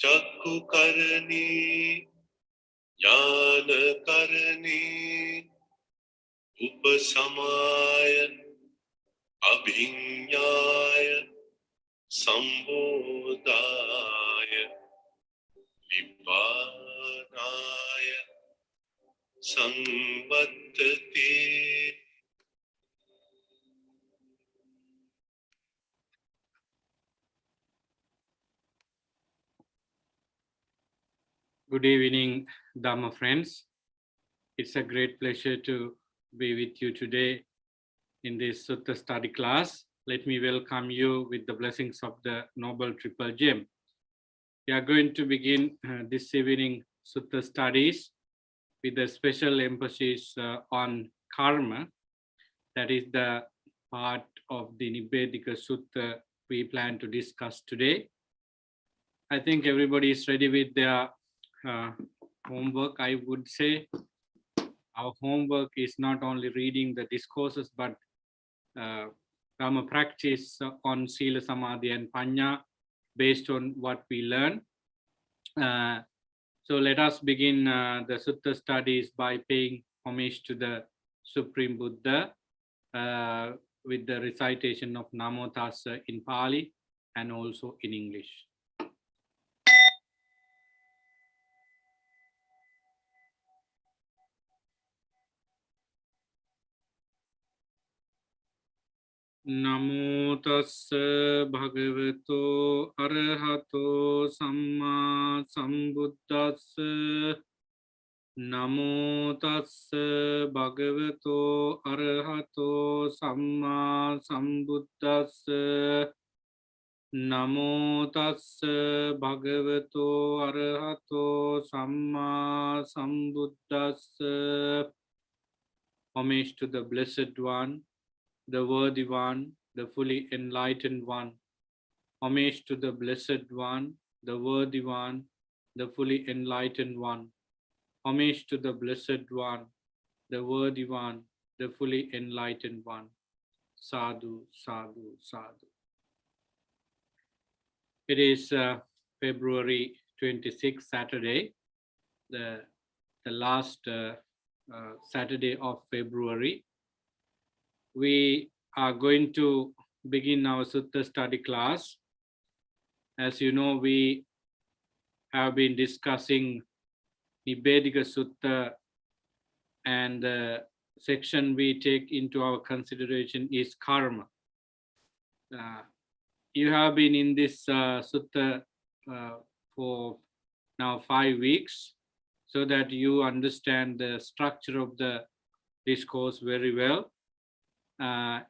චක්කු කරණී ඥාන කරණී උපසමාය අභිඤ්ඤාය සම්බෝධාය නිබ්බානාය සංවත්තති. Good evening, Dhamma friends. It's a great pleasure to be with you today in this Sutta study class. Let me welcome you with the blessings of the Noble Triple Gem. We are going to begin this evening Sutta studies with a special emphasis on karma. That is the part of the Nibbedika Sutta we plan to discuss today. I think everybody is ready with their homework. I would say our homework is not only reading the discourses, but Dhamma practice on Sila, Samadhi and Panya based on what we learn. So let us begin the Sutta studies by paying homage to the Supreme Buddha with the recitation of Namo Tassa in Pali and also in English. Namo tassa bhagavato arahato samma sambuddhassa. Namo tassa bhagavato arahato samma sambuddhassa. Namo tassa bhagavato arahato samma sambuddhassa. Homage to the Blessed One, the Worthy One, the fully enlightened One. Homage to the Blessed One, the Worthy One, the fully enlightened One. Homage to the Blessed One, the Worthy One, the fully enlightened One. Sadhu, sadhu, sadhu. It is February 26th, Saturday, the last Saturday of February. We are going to begin our Sutta study class. As you know, we have been discussing Nibbedika Sutta, and the section we take into our consideration is karma. You have been in this Sutta for now 5 weeks, so that you understand the structure of the discourse very well.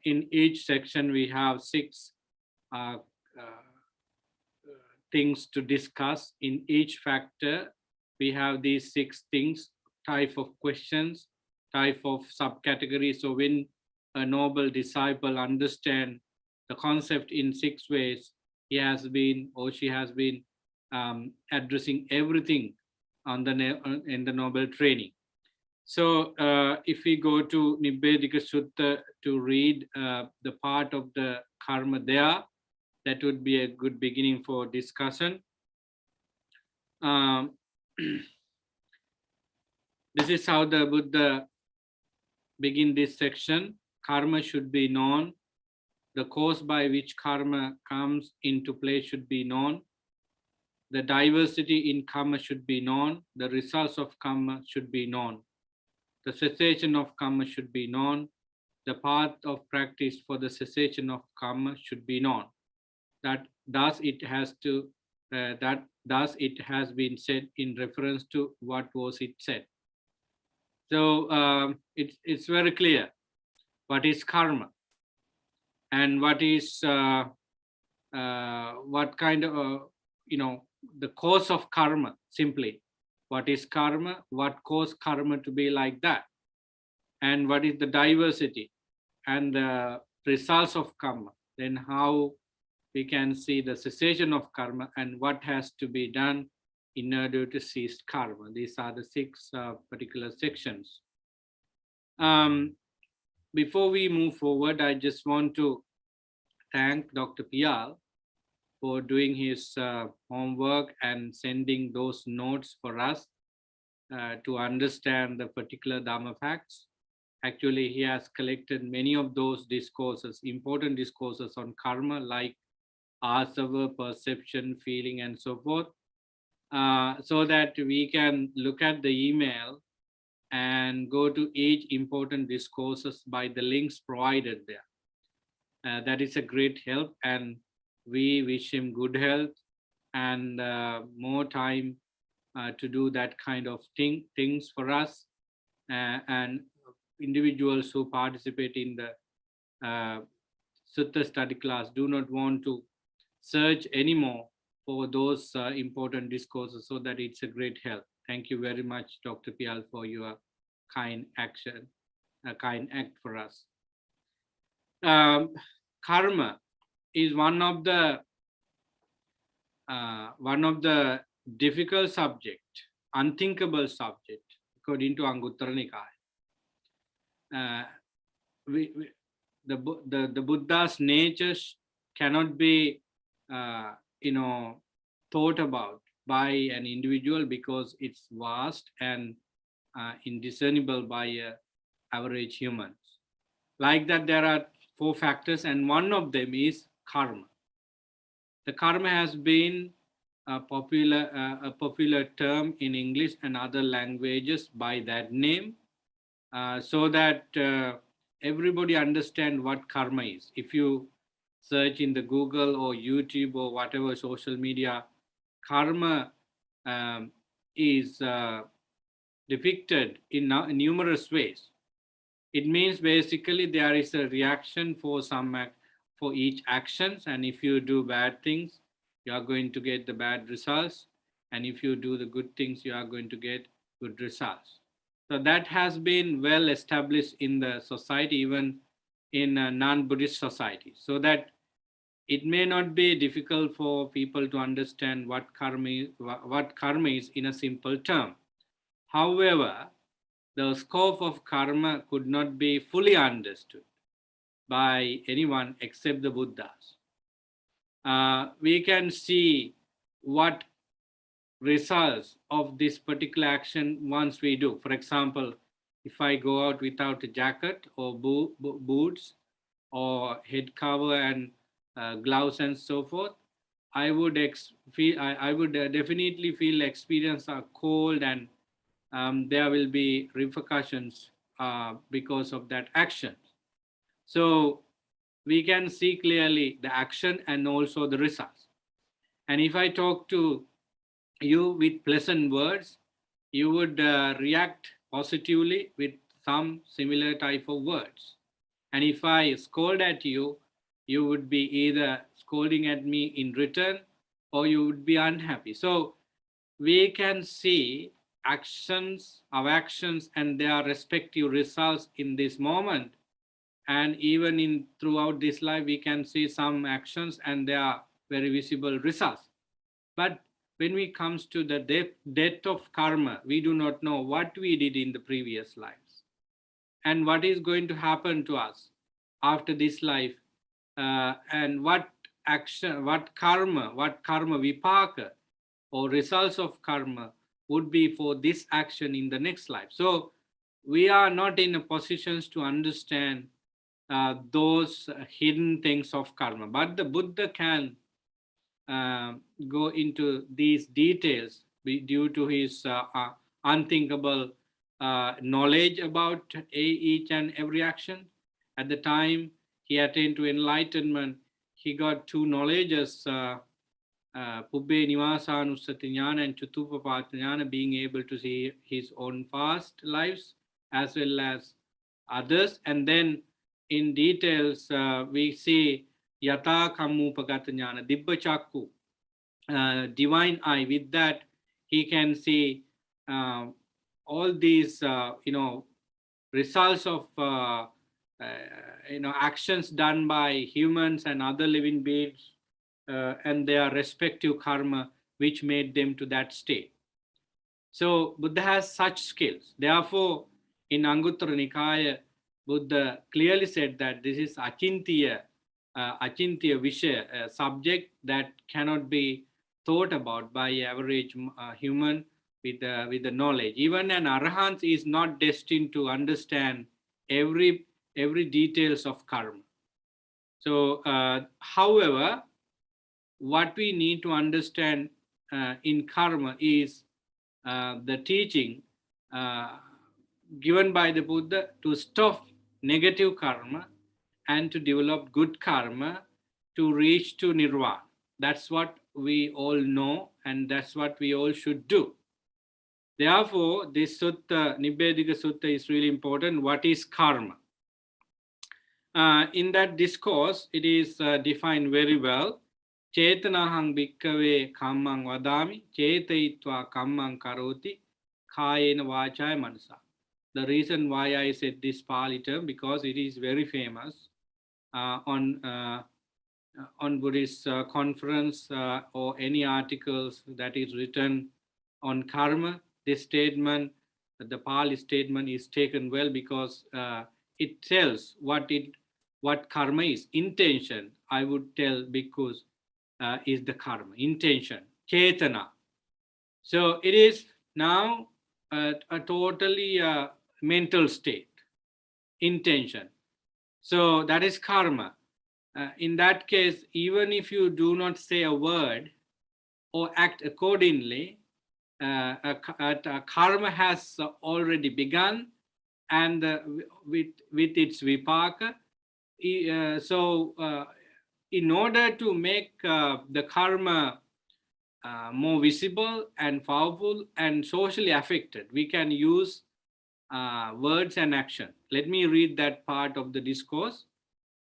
In each section, we have 6 things to discuss. In each factor, we have these 6 things, type of questions, type of subcategories. So when a noble disciple understands the concept in 6 ways, he has been or she has been addressing everything on in the noble training. So if we go to Nibbedika Sutta to read the part of the karma there, that would be a good beginning for discussion. This is how the Buddha begin this section. Karma should be known. The cause by which karma comes into play should be known. The diversity in karma should be known. The results of karma should be known. The cessation of karma should be known. The path of practice for the cessation of karma should be known. That thus it has been said in reference to what was it said. So it's very clear what is karma and what is what kind of the cause of karma. Simply, what is karma, what caused karma to be like that, and what is the diversity and the results of karma. Then how we can see the cessation of karma and what has to be done in order to cease karma. These are the 6 particular sections. Before we move forward, I just want to thank Dr. Pial for doing his homework and sending those notes for us to understand the particular Dhamma facts. Actually, he has collected many of those discourses, important discourses on karma, like asava, perception, feeling, and so forth, so that we can look at the email and go to each important discourses by the links provided there. That is a great help, and we wish him good health and more time to do that kind of things for us, and individuals who participate in the Sutta study class do not want to search anymore for those important discourses, so that it's a great help. Thank you very much, Dr. Pial, for your kind action, a kind act for us. Karma is one of the difficult subject, unthinkable subject, according to Anguttara Nikaya. The Buddha's nature cannot be thought about by an individual, because it's vast and indiscernible by average humans. Like that, there are 4 factors, and one of them is karma. The karma has been a popular term in English and other languages by that name, so that everybody understand what karma is. If you search in the Google or YouTube or whatever social media, karma is depicted in numerous ways. It means basically there is a reaction for each actions, and if you do bad things, you are going to get the bad results, and if you do the good things, you are going to get good results. So that has been well established in the society, even in a non-Buddhist society, so that it may not be difficult for people to understand what karma is in a simple term. However, the scope of karma could not be fully understood by anyone except the Buddhas. We can see what results of this particular action once we do. For example, if I go out without a jacket or boots or head cover and gloves and so forth, I would definitely experience a cold, and there will be repercussions because of that action. So we can see clearly the action and also the results. And if I talk to you with pleasant words, you would react positively with some similar type of words. And if I scold at you, you would be either scolding at me in return, or you would be unhappy. So we can see our actions and their respective results in this moment. And even throughout this life, we can see some actions and their very visible results. But when we comes to the death of karma, we do not know what we did in the previous lives and what is going to happen to us after this life, and what karma vipaka or results of karma would be for this action in the next life. So we are not in a position to understand those hidden things of karma, but the Buddha can go into these details due to his unthinkable knowledge about each and every action. At the time he attained to enlightenment, he got 2 knowledges, Pubbe Nivasanussati Jnana and Chutupapata Jnana, being able to see his own past lives as well as others. And then in details, we see Yata Kammupagata Jnana, Dibba Chakku, divine eye. With that, he can see all these, results of actions done by humans and other living beings, and their respective karma, which made them to that state. So Buddha has such skills. Therefore, in Anguttara Nikaya, Buddha clearly said that this is achintya achintya vishaya, a subject that cannot be thought about by average human with the knowledge. Even an arahant is not destined to understand every details of karma. So, however, what we need to understand in karma is the teaching uh, given by the Buddha to stop negative karma and to develop good karma to reach to nirvana. That's what we all know, and that's what we all should do. Therefore, this sutta, Nibbedika Sutta, is really important. What is karma? In that discourse, it is defined very well. Chetanahang bhikkave kammang vadami, chetayitva kammang karoti, kayena vachaya manasa. The reason why I said this Pali term, because it is very famous on Buddhist conference or any articles that is written on karma. This statement, the Pali statement, is taken well because it tells what karma is. Intention, I would tell, because is the karma. Intention, chetana. So it is now a totally mental state, intention. So that is karma. In that case, even if you do not say a word or act accordingly, karma has already begun, and with its vipaka. So, in order to make the karma more visible and powerful and socially affected, we can use words and action. Let me read that part of the discourse.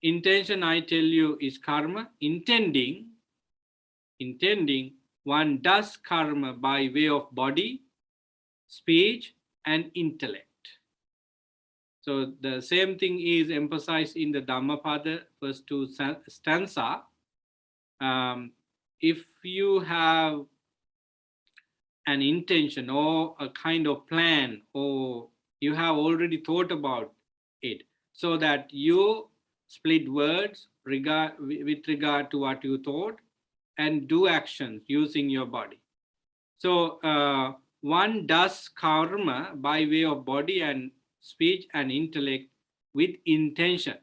Intention, I tell you, is karma. Intending, one does karma by way of body, speech, and intellect. So the same thing is emphasized in the Dhammapada first two stanza. If you have an intention or a kind of plan, or you have already thought about it, so that you split words with regard to what you thought and do actions using your body. So one does karma by way of body and speech and intellect with intention.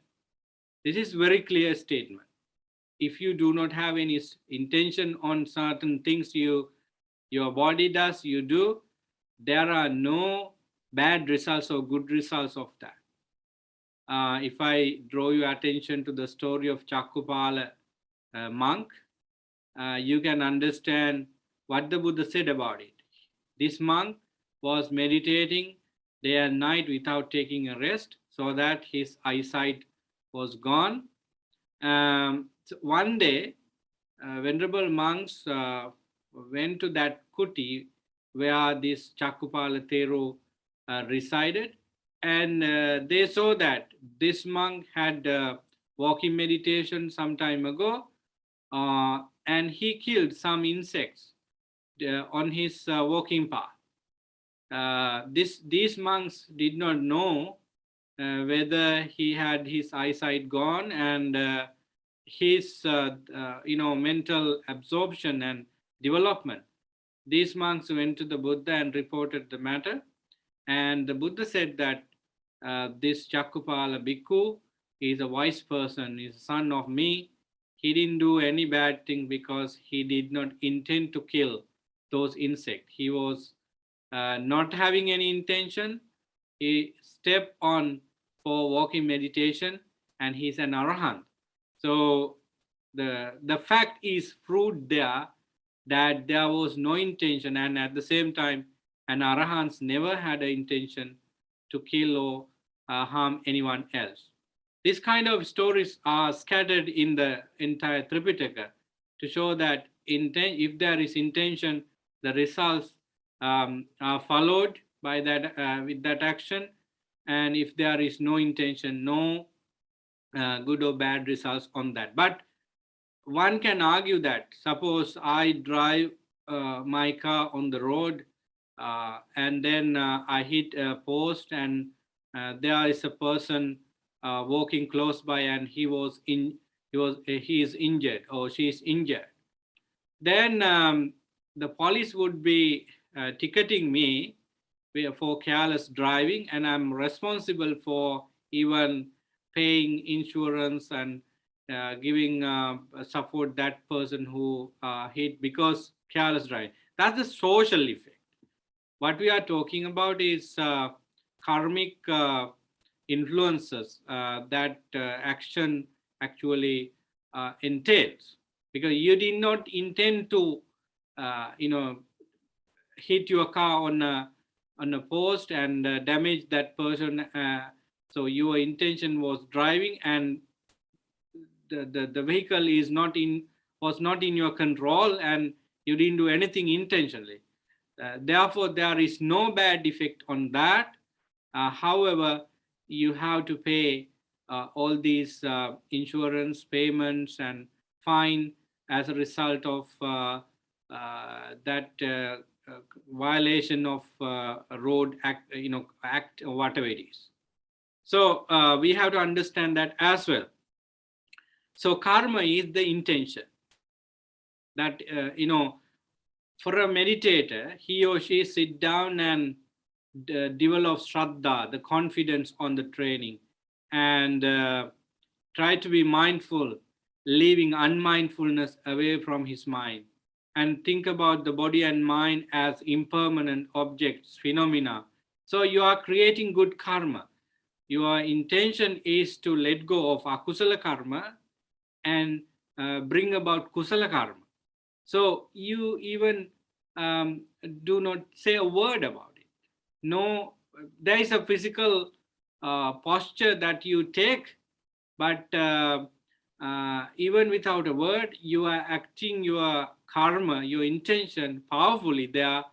This is very clear statement. If you do not have any intention on certain things your body does, you do, there are no bad results or good results of that. If I draw your attention to the story of Chakkupala monk, you can understand what the Buddha said about it. This monk was meditating day and night without taking a rest, so that his eyesight was gone. So one day, venerable monks went to that kuti where this Chakkupala Thero resided, and they saw that this monk had walking meditation some time ago, and he killed some insects on his walking path. These monks did not know whether he had his eyesight gone, and his mental absorption and development. These monks went to the Buddha and reported the matter, and the Buddha said that this Chakkupala bhikkhu is a wise person, is a son of me. He didn't do any bad thing because he did not intend to kill those insects. He was not having any intention. He stepped on for walking meditation, and he's an arahant. So the fact is proved there that there was no intention, and at the same time, an arahant never had an intention to kill or harm anyone else. These kind of stories are scattered in the entire Tripitaka to show that if there is intention, the results are followed by that with that action, and if there is no intention, no good or bad results on that. But one can argue that suppose I drive my car on the road and then I hit a post, and there is a person walking close by, and he was he is injured or she is injured, then the police would be ticketing me for careless driving, and I'm responsible for even paying insurance and giving support that person who hit because careless driving. That's the social effect. What we are talking about is karmic influences that action actually entails, because you did not intend to hit your car on a post and damage that person. So your intention was driving, and the vehicle is not in was not in your control, and you didn't do anything intentionally. Therefore, there is no bad effect on that. However, you have to pay all these insurance payments and fine as a result of that violation of road act, act or whatever it is. So we have to understand that as well. So karma is the intention that for a meditator, he or she sit down and develop shraddha, the confidence on the training, and try to be mindful, leaving unmindfulness away from his mind, and think about the body and mind as impermanent objects, phenomena. So you are creating good karma. Your intention is to let go of akusala karma and bring about kusala karma. So you even do not say a word about it. No, there is a physical posture that you take, but even without a word, you are acting your karma, your intention powerfully there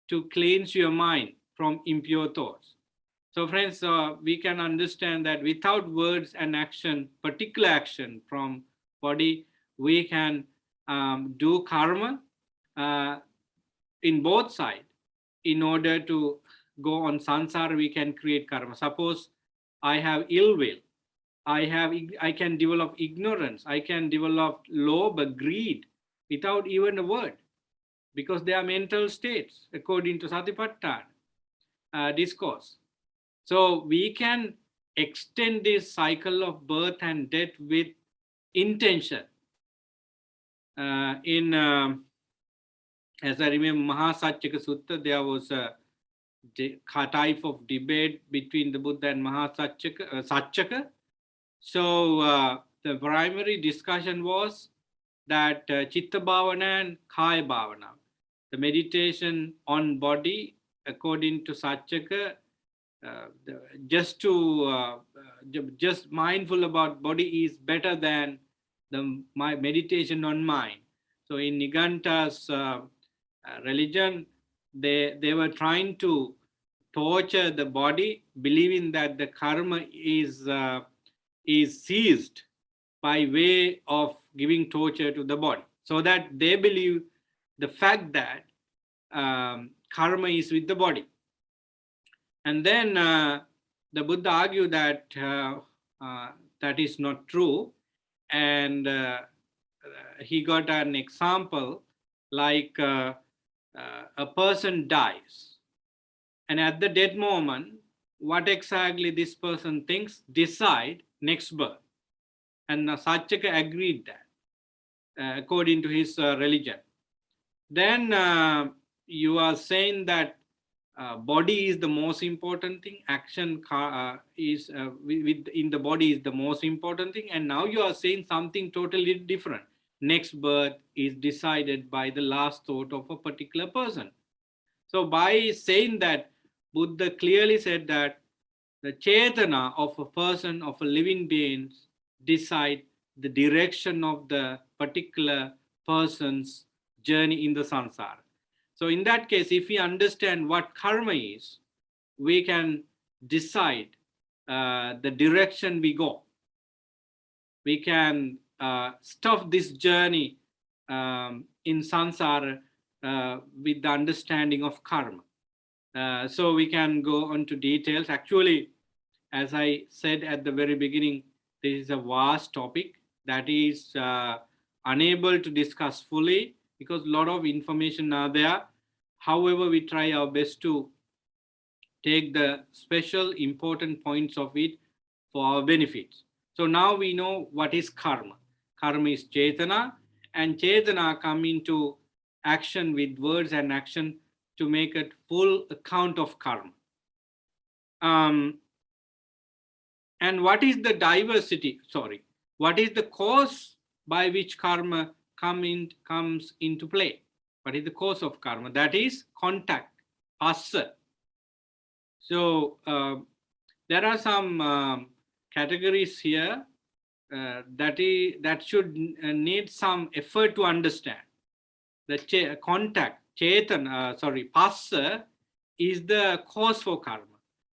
to cleanse your mind from impure thoughts. So friends, we can understand that without words and action, particular action from body, we can do karma in both sides. In order to go on sansara, we can create karma. Suppose I have ill will, I can develop ignorance, I can develop lobha, greed, without even a word, because they are mental states according to Satipatthana discourse. So we can extend this cycle of birth and death with intention. As I remember, Mahasatchaka Sutta, there was a type of debate between the Buddha and Satchaka. So the primary discussion was that Chitta Bhavana and Kaya Bhavana, the meditation on body, according to Satchaka, just mindful about body is better than my meditation on mind. So in Niganta's religion, they were trying to torture the body, believing that the karma is seized by way of giving torture to the body. So that they believe the fact that karma is with the body. And then the Buddha argued that that is not true. And he got an example like a person dies. And at the dead moment, what exactly this person thinks, decide next birth. And Satchaka agreed that according to his religion. Then you are saying that body is the most important thing, action is in the body is the most important thing, and now you are saying something totally different. Next birth is decided by the last thought of a particular person. So by saying that, Buddha clearly said that the chetana of a person, of a living being, decide the direction of the particular person's journey in the samsara. So in that case, if we understand what karma is, we can decide the direction we go. We can stop this journey in samsara with the understanding of karma. So we can go on to details. Actually, as I said at the very beginning, this is a vast topic. that is unable to discuss fully because a lot of information are there. However, we try our best to take the special important points of it for our benefits. So now we know what is karma. Karma is Chetana, and Chetana come into action with words and action to make a full account of karma. And what is the diversity? Sorry, what is the cause by which karma comes into play? What is the cause of karma? That is contact, phassa. So there are some categories here that should need some effort to understand. The contact, phassa is the cause for karma.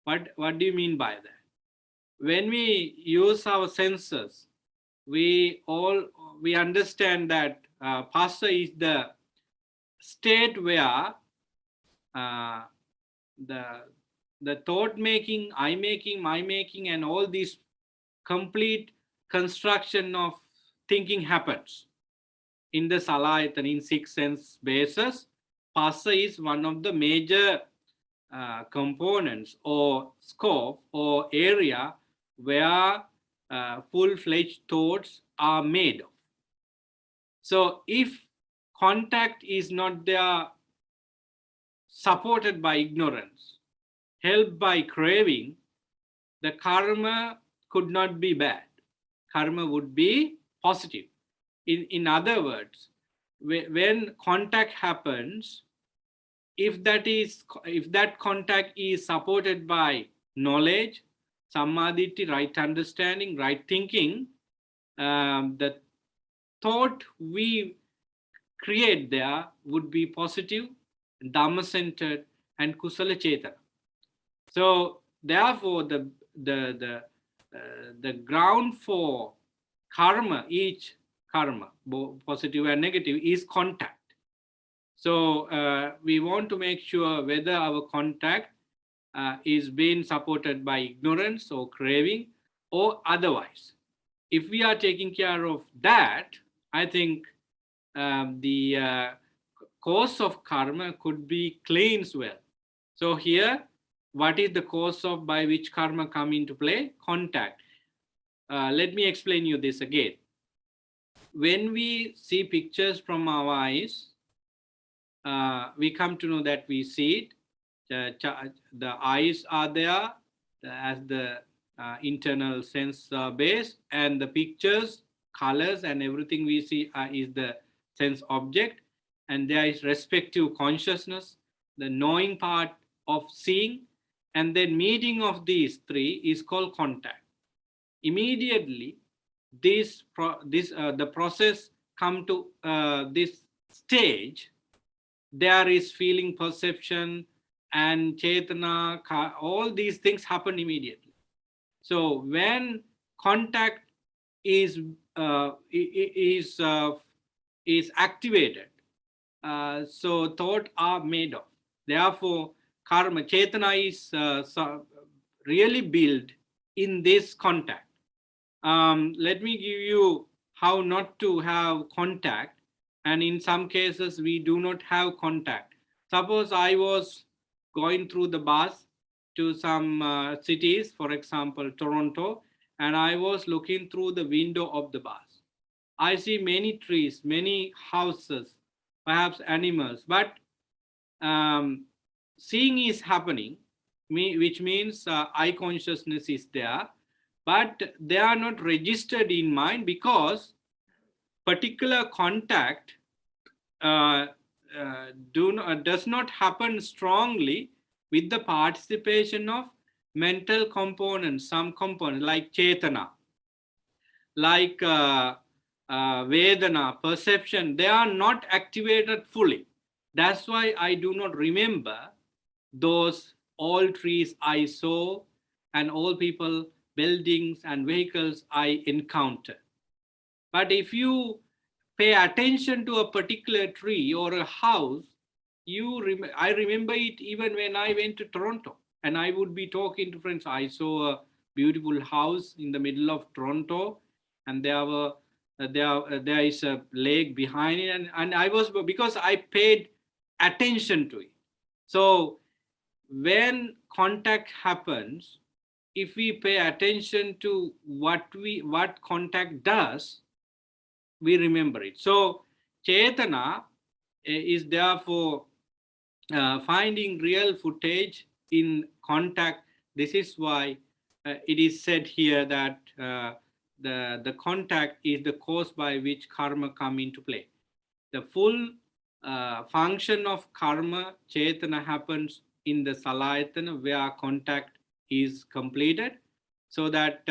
What do you mean by that? When we use our senses, we understand that phassa is the state where the thought making, I making, my making, and all these complete construction of thinking happens in the salayatana, in six sense bases. Phassa is one of the major components or scope or area where full-fledged thoughts are made of. So if contact is not there, supported by ignorance, helped by craving, the karma could not be bad. Karma would be positive. In other words, when contact happens, if that contact is supported by knowledge, sammaditi, right understanding, right thinking, the thought we create there would be positive, dhamma-centered, and kusala chetana. So therefore, the ground for karma, each karma, both positive and negative, is contact. So we want to make sure whether our contact is being supported by ignorance or craving or otherwise. If we are taking care of that, I think the cause of karma could be cleansed well. So here, what is the cause of by which karma come into play? Contact. Let me explain you this again. When we see pictures from our eyes, we come to know that we see it. The eyes are there as the internal sense base, and the pictures, colors, and everything we see is the sense object, and there is respective consciousness, the knowing part of seeing, and then meeting of these three is called contact. Immediately, the process come to this stage. There is feeling, perception, and chetana. All these things happen immediately. So when contact is activated, so thought are made of. Therefore, karma, chetana is really built in this contact. Let me give you how not to have contact. And in some cases, we do not have contact. Suppose I was going through the bus to some cities, for example, Toronto, and I was looking through the window of the bus. I see many trees, many houses, perhaps animals, but seeing is happening, which means eye consciousness is there, but they are not registered in mind because particular contact does not happen strongly with the participation of mental components, some components like chetana, like vedana, perception. They are not activated fully. That's why I do not remember those all trees I saw and all people, buildings and vehicles I encountered. But if you pay attention to a particular tree or a house, I remember it even when I went to Toronto, and I would be talking to friends. I saw a beautiful house in the middle of Toronto, and there were there is a lake behind it, and I was, because I paid attention to it. So when contact happens, if we pay attention to what contact does, we remember it. So Chetana is therefore finding real footage in contact. This is why it is said here that the contact is the cause by which karma come into play. The full function of karma chetana happens in the salayatana where contact is completed, so that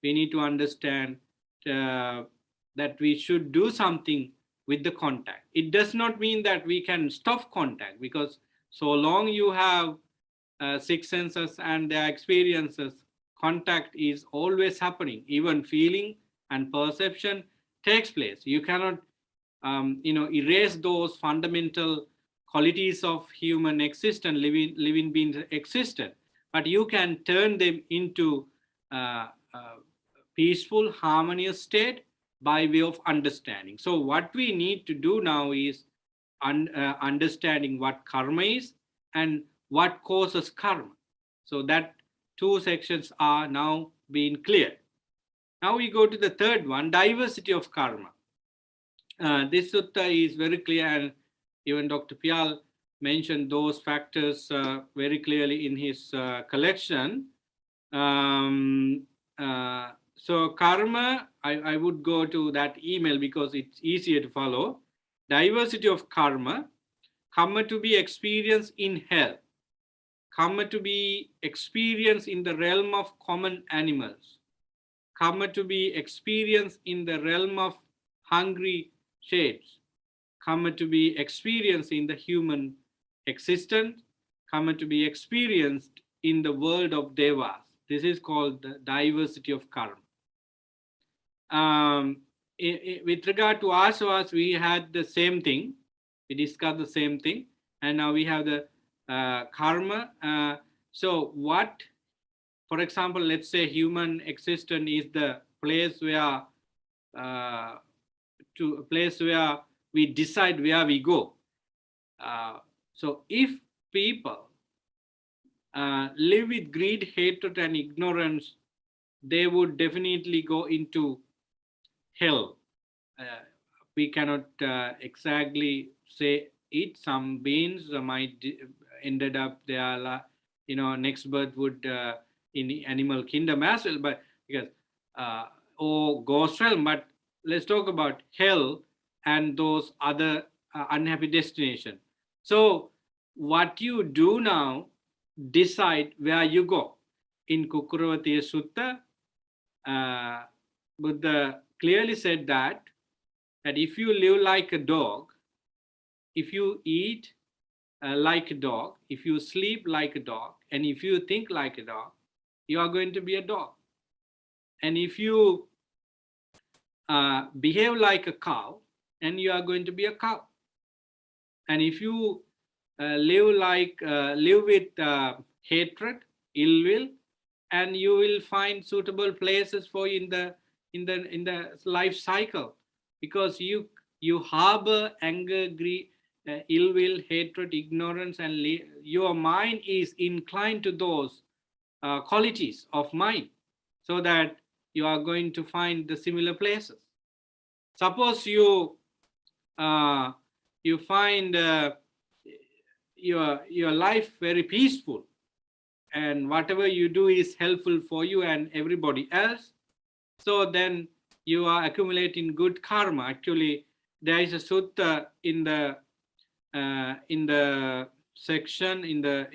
we need to understand uh, that we should do something with the contact. It does not mean that we can stop contact, because so long you have six senses and their experiences, contact is always happening. Even feeling and perception takes place. You cannot erase those fundamental qualities of human existence, living beings existence, but you can turn them into peaceful, harmonious state by way of understanding. So what we need to do now is understanding what karma is and what causes karma. So that two sections are now being clear. Now we go to the third one, diversity of karma. This sutta is very clear, and even Dr. Pial mentioned those factors very clearly in his collection. So karma, I would go to that email because it's easier to follow. Diversity of karma to be experienced in hell, karma to be experienced in the realm of common animals, karma to be experienced in the realm of hungry shades, karma to be experienced in the human existence, karma to be experienced in the world of devas. This is called the diversity of karma. With regard to asavas, we had the same thing. We discussed the same thing, and now we have the karma. So what, for example, let's say human existence is the place where to a place where we decide where we go. So if people live with greed, hatred, and ignorance, they would definitely go into hell. We cannot exactly say it. Some beings might ended up their next birth would in animal kingdom as well, but because or ghost realm. But let's talk about hell and those other unhappy destination. So what you do now, decide where you go. In Kukuravati Sutta, Buddha clearly said that if you live like a dog, if you eat like a dog, if you sleep like a dog, and if you think like a dog, you are going to be a dog. And if you behave like a cow, and you are going to be a cow. And if you live with hatred, ill will, and you will find suitable places for you in the life cycle, because you harbor anger, greed, ill will, hatred, ignorance, and your mind is inclined to those qualities of mind, so that you are going to find the similar places. Suppose you find your life very peaceful, and whatever you do is helpful for you and everybody else, so then you are accumulating good karma. Actually, there is a sutta in the section in the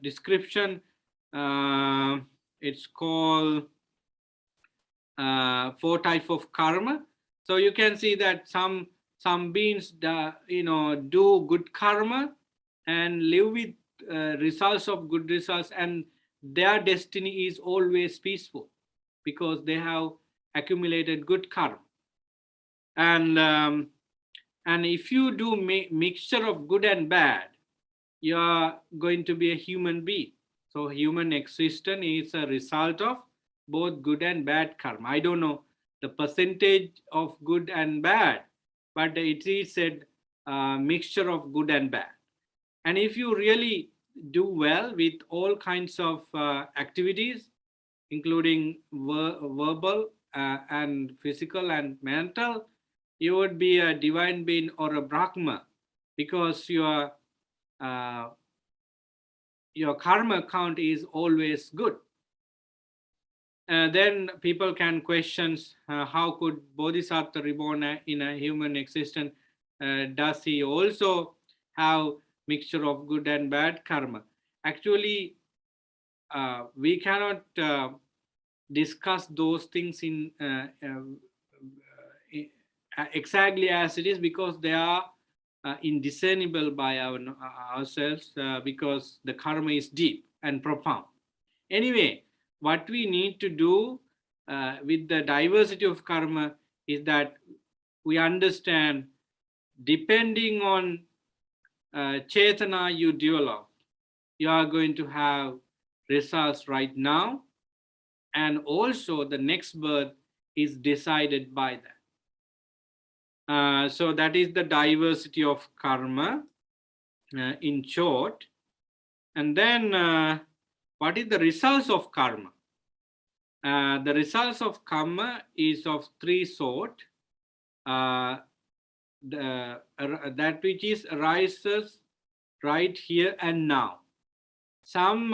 description. It's called four types of karma. So you can see that some beings do good karma and live with results of good results, and their destiny is always peaceful because they have accumulated good karma. And if you do mixture of good and bad, you are going to be a human being. So human existence is a result of both good and bad karma. I don't know the the percentage of good and bad, but it is said mixture of good and bad. And if you really do well with all kinds of activities, including verbal and physical and mental, you would be a divine being or a Brahma, because uh, your karma count is always good. Then people can question how could Bodhisattva reborn in a human existence? Does he also have mixture of good and bad karma? Actually, we cannot discuss those things in exactly as it is, because they are indiscernible by ourselves, because the karma is deep and profound. Anyway, what we need to do with the diversity of karma is that we understand, depending on Chetana you develop, you are going to have results right now, and also the next birth is decided by that. So that is the diversity of karma in short. And then what is the results of karma? The results of karma is of three sort. That which is arises right here and now. Some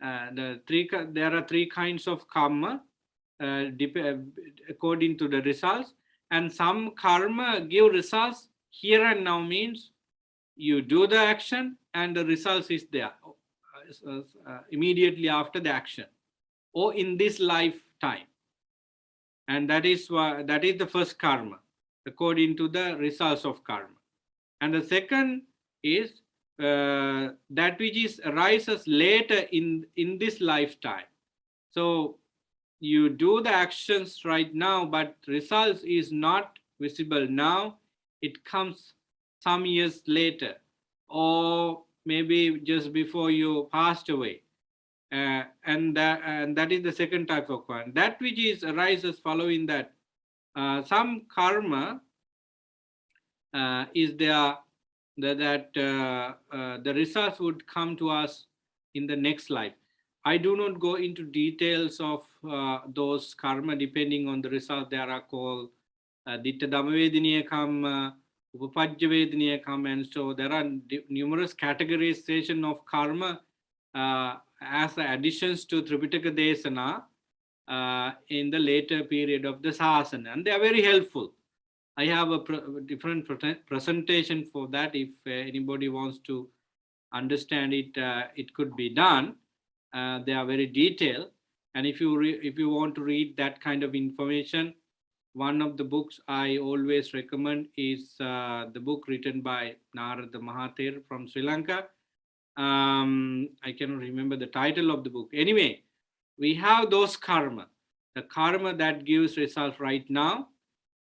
there are three kinds of karma according to the results, and some karma give results here and now, means you do the action and the results is there immediately after the action or in this lifetime, and that is the first karma according to the results of karma. And the second is that which is arises later in this lifetime. So you do the actions right now, but results is not visible now. It comes some years later, or maybe just before you passed away. And that is the second type of karma. That which is arises following that. Some karma is there that the results would come to us in the next life. I do not go into details of those karma depending on the result. There are called Ditta Dhammavediniya karma, Upapajjavediniya karma, and so there are numerous categorization of karma as additions to Tripitaka Desana in the later period of the Sasana, and they are very helpful. I have a different presentation for that. If anybody wants to understand it, it could be done. They are very detailed, and if you want to read that kind of information, one of the books I always recommend is the book written by Narada Mahathir from Sri Lanka. I cannot remember the title of the book. Anyway, we have those karma, the karma that gives result right now,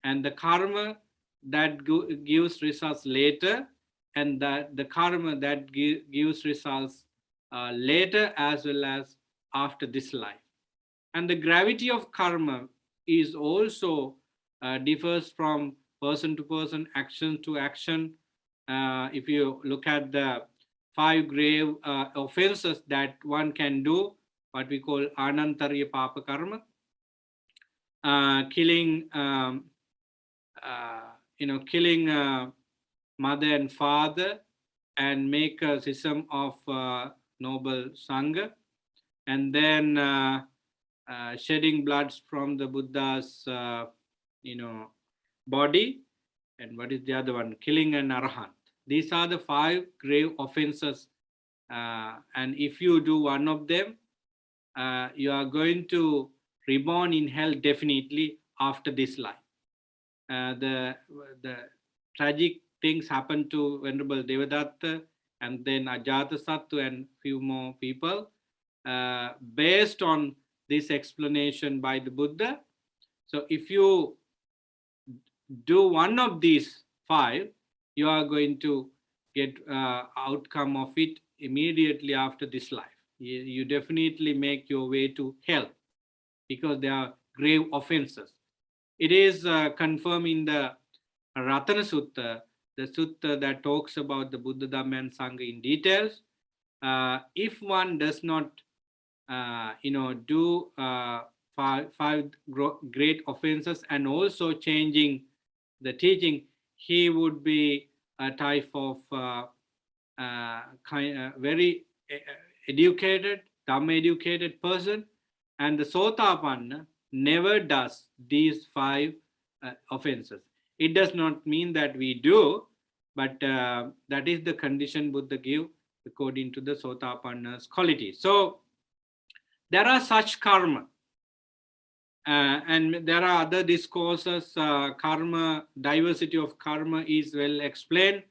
and the karma that gives results later, and the karma that gives results later as well as after this life. And the gravity of karma is also differs from person to person, action to action. If you look at the 5 grave offenses that one can do, what we call anantarya papa karma, killing killing mother and father, and make a system of noble sangha, and then shedding blood from the Buddha's body, and what is the other one? Killing an arahant. These are the 5 grave offenses, and if you do one of them, you are going to reborn in hell definitely after this life. The tragic things happened to Venerable Devadatta and then Ajatasattu and few more people based on this explanation by the Buddha. So if you do one of these 5, you are going to get outcome of it immediately after this life. You definitely make your way to hell, because they are grave offenses. It is confirmed in the Ratana Sutta, the sutta that talks about the Buddha, Dhamma, and Sangha in details. If one does not, do five great offenses and also changing the teaching, he would be a type of very educated, Dhamma educated person. And the Sotapanna never does these five offenses. It does not mean that we do, but that is the condition Buddha give according to the Sotapanna's quality. So there are such karma. And there are other discourses. Karma, diversity of karma is well explained.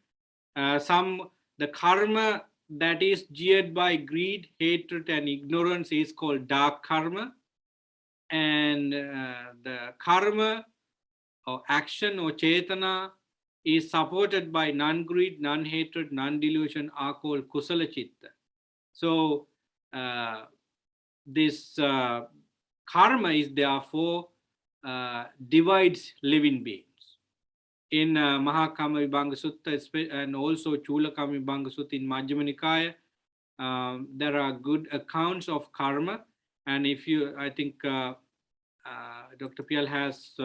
The karma that is geared by greed, hatred, and ignorance is called dark karma. And the karma or action or chetana is supported by non-greed, non-hatred, non-delusion are called kusala chitta. So this karma is therefore divides living beings. In Mahakama Vibhanga Sutta and also Chulakama Vibhanga Sutta in Majjhima Nikaya, there are good accounts of karma. And if you, I think Dr. Pial has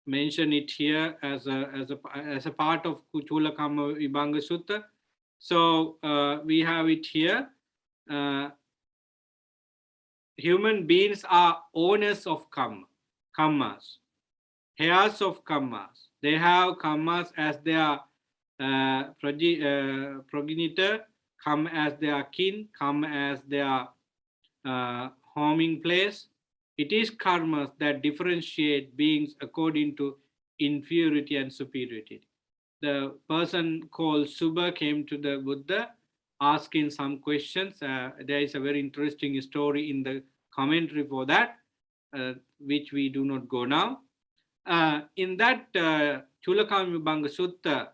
mentioned it here as a part of Chulakama Vibhanga Sutta. So we have it here. Human beings are owners of karmas, heirs of karmas. They have karmas as their progenitor, come as their kin, come as their homing place. It is karmas that differentiate beings according to inferiority and superiority. The person called Subha came to the Buddha asking some questions. There is a very interesting story in the commentary for that, which we do not go now. In that Chulakama Vibhanga Sutta,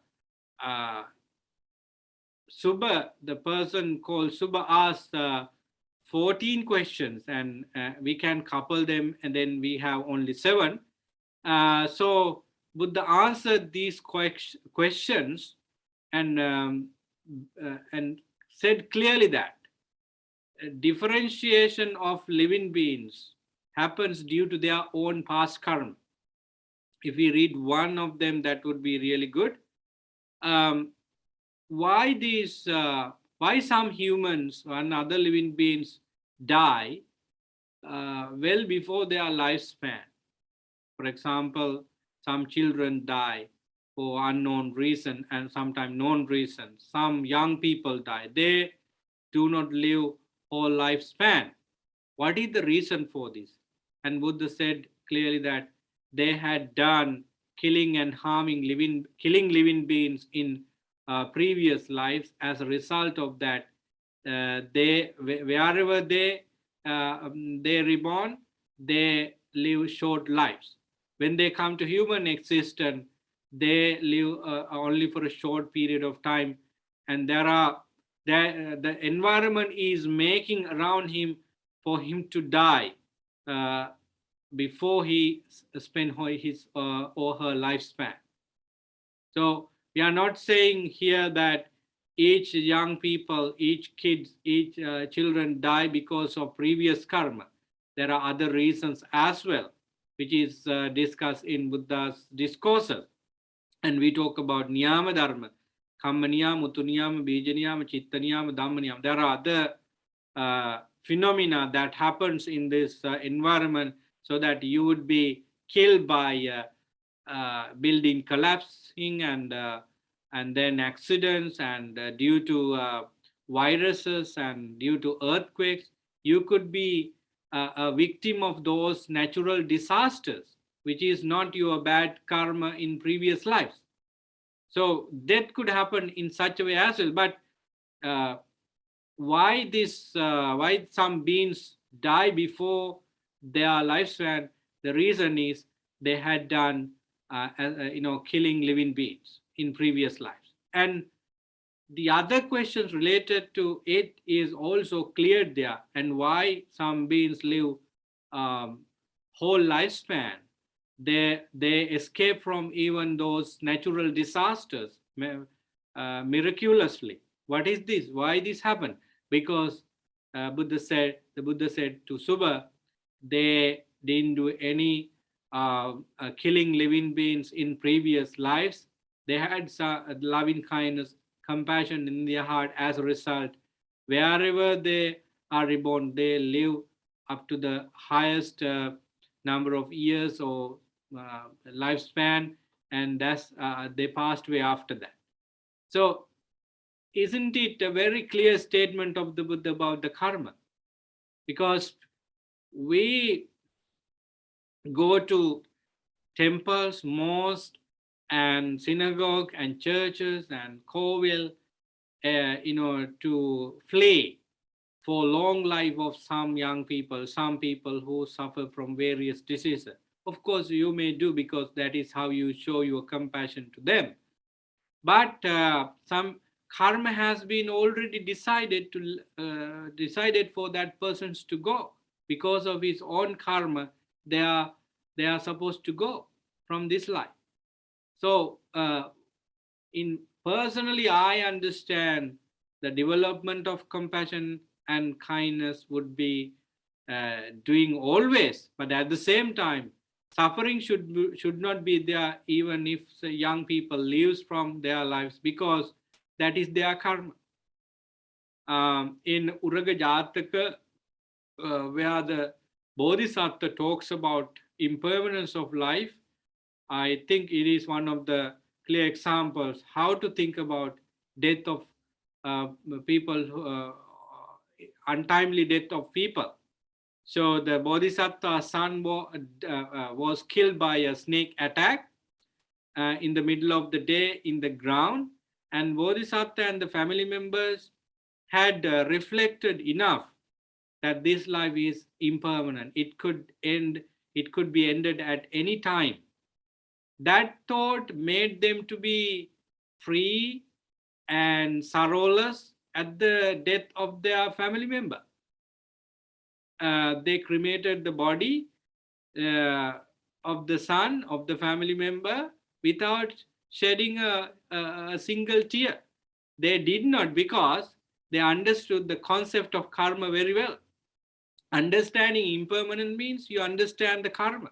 Subha, the person called Subha asked 14 questions, and we can couple them, and then we have only 7. So Buddha answered these questions and said clearly that differentiation of living beings happens due to their own past karma. If we read one of them, that would be really good. Why some humans and other living beings die well before their lifespan? For example, some children die for unknown reason and sometimes known reason. Some young people die. They do not live whole lifespan. What is the reason for this? And Buddha said clearly that they had done killing and harming killing living beings in previous lives. As a result of that, wherever they reborn, they live short lives. When they come to human existence, they live only for a short period of time, and the environment is making around him for him to die before he spend his or her lifespan. So we are not saying here that each young people, each children die because of previous karma. There are other reasons as well, which is discussed in Buddha's discourses. And we talk about niyama dharma, kamma niyama, utu niyama, bija niyama, chitta niyama, dhamma niyama. There are other phenomena that happens in this environment, so that you would be killed by building collapsing and then accidents, and due to viruses and due to earthquakes. You could be a victim of those natural disasters, which is not your bad karma in previous lives. So that could happen in such a way as well. But why some beings die before their lifespan? The reason is they had done killing living beings in previous lives. And the other questions related to it is also cleared there, and why some beings live um, whole lifespan. They escape from even those natural disasters miraculously. What is this? Why this happened? Because the Buddha said to Subha, they didn't do any killing living beings in previous lives. They had loving kindness, compassion in their heart. As a result, wherever they are reborn, they live up to the highest number of years or lifespan, and that's they passed away after that. So, isn't it a very clear statement of the Buddha about the karma? Because we go to temples, mosques, and synagogue and churches and kovil, to flee for long life of some young people, some people who suffer from various diseases. Of course, you may do because that is how you show your compassion to them. But some karma has been already decided for that persons to go because of his own karma. They are supposed to go from this life. So in personally, I understand the development of compassion and kindness would be doing always, but at the same time, suffering should not be there even if the young people leaves from their lives, because that is their karma. In Uraga Jataka, where the Bodhisattva talks about impermanence of life, I think it is one of the clear examples how to think about death of uh, people, untimely death of people. So the Bodhisattva son was killed by a snake attack in the middle of the day in the ground, and Bodhisattva and the family members had reflected enough that this life is impermanent. It could end. It could be ended at any time. That thought made them to be free and sorrowless at the death of their family member. They cremated the body uh, of the son of the family member without shedding a single tear. They did not, because they understood the concept of karma very well. Understanding impermanent means you understand the karma.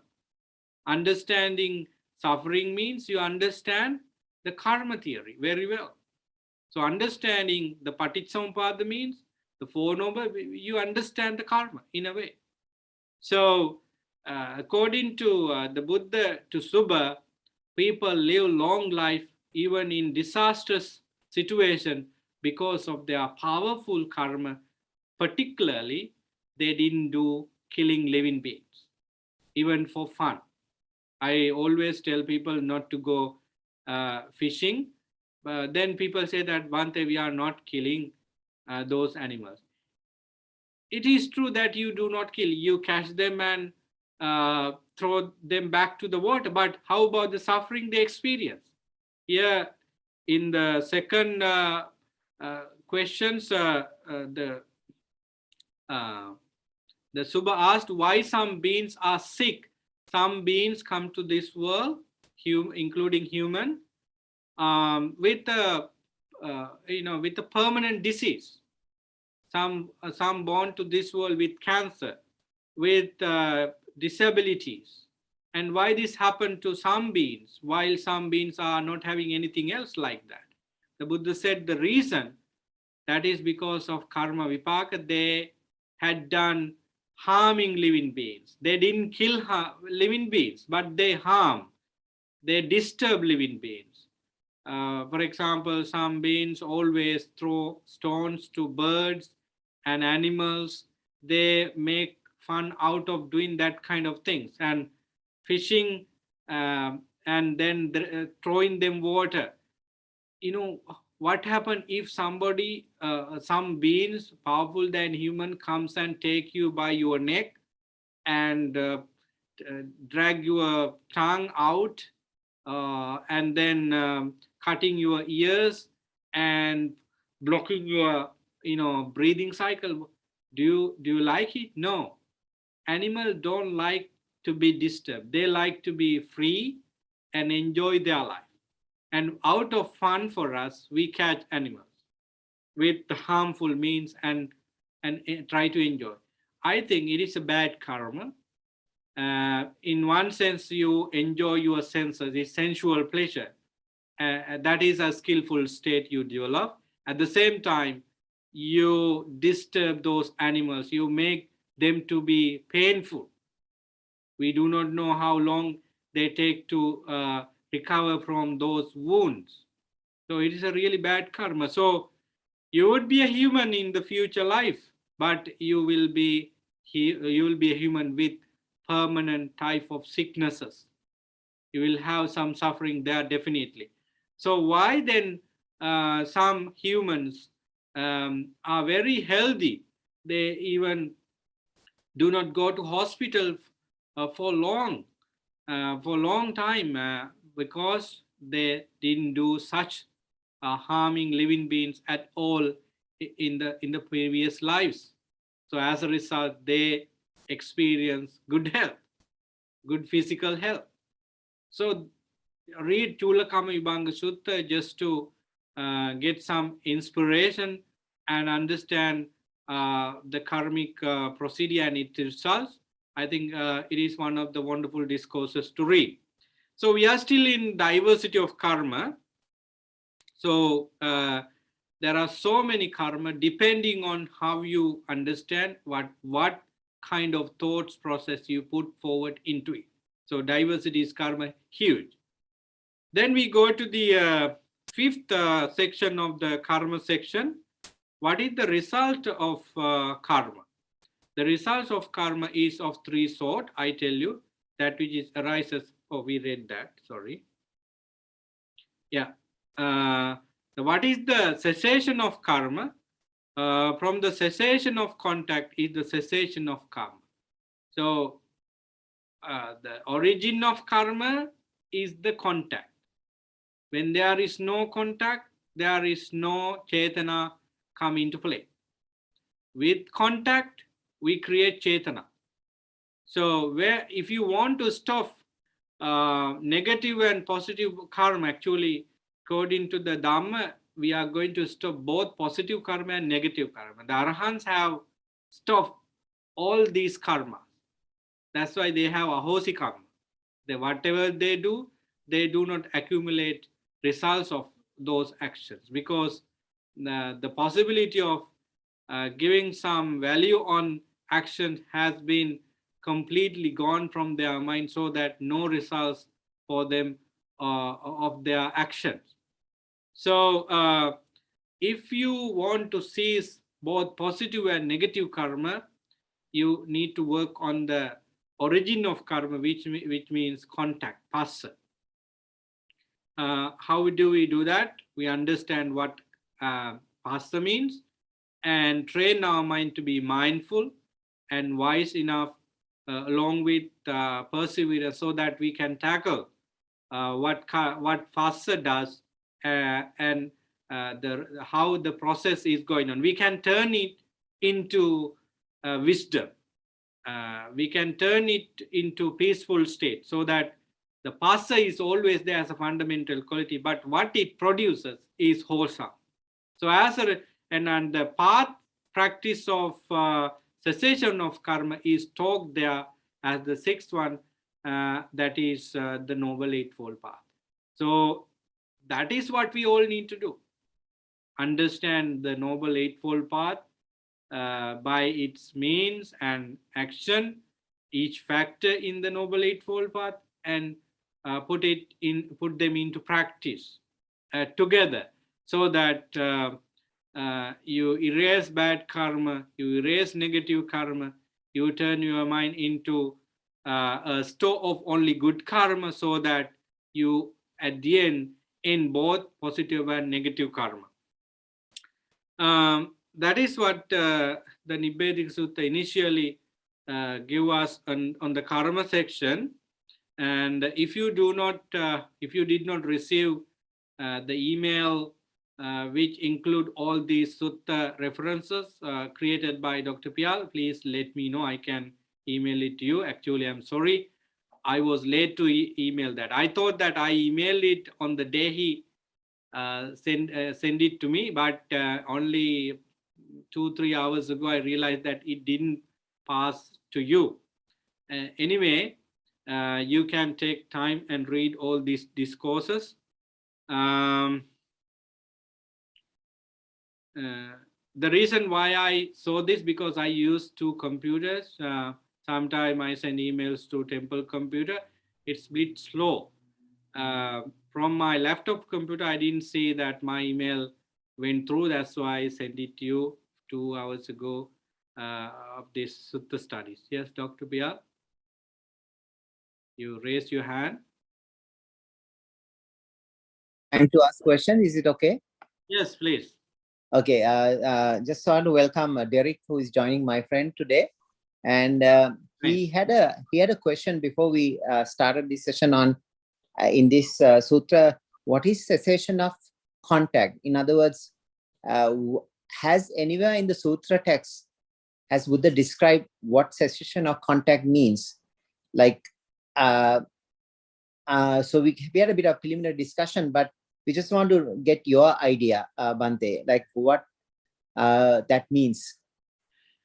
Understanding suffering means you understand the karma theory very well. So understanding the Paticcasamuppada means the Four Noble, you understand the karma in a way. So according to the Buddha, to Subha, people live long life even in disastrous situation because of their powerful karma. Particularly, they didn't do killing living beings, even for fun. I always tell people not to go fishing. But then people say that Bhante, we are not killing those animals. It is true that you do not kill, you catch them and throw them back to the water. But how about the suffering they experience? Here, in the second questions, uh, the Subha asked why some beings are sick. Some beings come to this world, including human, with a with a permanent disease. Some born to this world with cancer, with disabilities. And why this happened to some beings while some beings are not having anything else like that? The Buddha said the reason that is because of karma vipaka. They had done harming living beings. They didn't kill living beings, but they harm, they disturb living beings. For example, some beings always throw stones to birds and animals. They make fun out of doing that kind of things, and fishing, and then throwing them water. What happen if somebody, some beings powerful than human, comes and take you by your neck and drag your tongue out, and then cutting your ears and blocking your breathing cycle? Do you like it? No. animals don't like to be disturbed. They like to be free and enjoy their life. And out of fun for us, we catch animals with harmful means and try to enjoy. I think it is a bad karma. In one sense, you enjoy your senses, it's sensual pleasure. That is a skillful state you develop. At the same time, you disturb those animals, you make them to be painful. We do not know how long they take to recover from those wounds. So it is a really bad karma. So you would be a human in the future life, but you will be a human with permanent type of sicknesses. You will have some suffering there definitely. So why then some humans are very healthy? They even do not go to hospital for long time because they didn't do such harming living beings at all in the previous lives. So as a result, they experience good health, good physical health. So read Chulakama Vibhanga Sutta just to get some inspiration and understand the karmic procedure and its results. I think it is one of the wonderful discourses to read. So we are still in diversity of karma. So there are so many karma depending on how you understand what kind of thoughts process you put forward into it. So diversity is karma huge. Then we go to the fifth section of the karma section. What is the result of karma? The results of karma is of three sort. I tell you that which is arises. Oh, we read that. Sorry. Yeah. What is the cessation of karma? From the cessation of contact is the cessation of karma. So the origin of karma is the contact. When there is no contact, there is no chetana come into play. With contact, we create chetana. So where if you want to stop negative and positive karma, actually, according to the Dhamma, we are going to stop both positive karma and negative karma. The Arahants have stopped all these karma. That's why they have ahosi karma. Whatever they do not accumulate results of those actions, because the possibility of giving some value on action has been completely gone from their mind, so that no results for them of their actions. So if you want to cease both positive and negative karma, you need to work on the origin of karma, which means contact, phassa. How do we do that? We understand what phassa means and train our mind to be mindful and wise enough along with perseverance, so that we can tackle what phassa does and how the process is going on. We can turn it into wisdom. We can turn it into peaceful state, so that the phassa is always there as a fundamental quality, but what it produces is wholesome. So and the path practice of cessation of karma is talked there as the sixth one, that is the Noble Eightfold Path. So that is what we all need to do. Understand the Noble Eightfold Path by its means and action, each factor in the Noble Eightfold Path, and put them into practice together, so that you erase bad karma, you erase negative karma, you turn your mind into a store of only good karma, so that you at the end in both positive and negative karma. That is what the Nibbedic Sutta initially give us on the karma section. And if you did not receive the email which include all these sutta references created by Dr. Pial, please let me know. I can email it to you. Actually, I'm sorry. I was late to email that. I thought that I emailed it on the day he send it to me, but only 2-3 hours ago, I realized that it didn't pass to you. Anyway, you can take time and read all these discourses. The reason why I saw this, because I use two computers. Sometimes I send emails to Temple computer. It's a bit slow. From my laptop computer, I didn't see that my email went through. That's why I sent it to you 2 hours ago of this Sutta studies. Yes, Dr. Bial, you raised your hand. And to ask question, is it okay? Yes, please. Okay, just want to welcome Derek, who is joining my friend today. And he had a question before we started this session on in this sutra. What is cessation of contact? In other words, has anywhere in the sutra text has Buddha described what cessation of contact means? Like, so we had a bit of preliminary discussion, but we just want to get your idea, Bante, like what that means.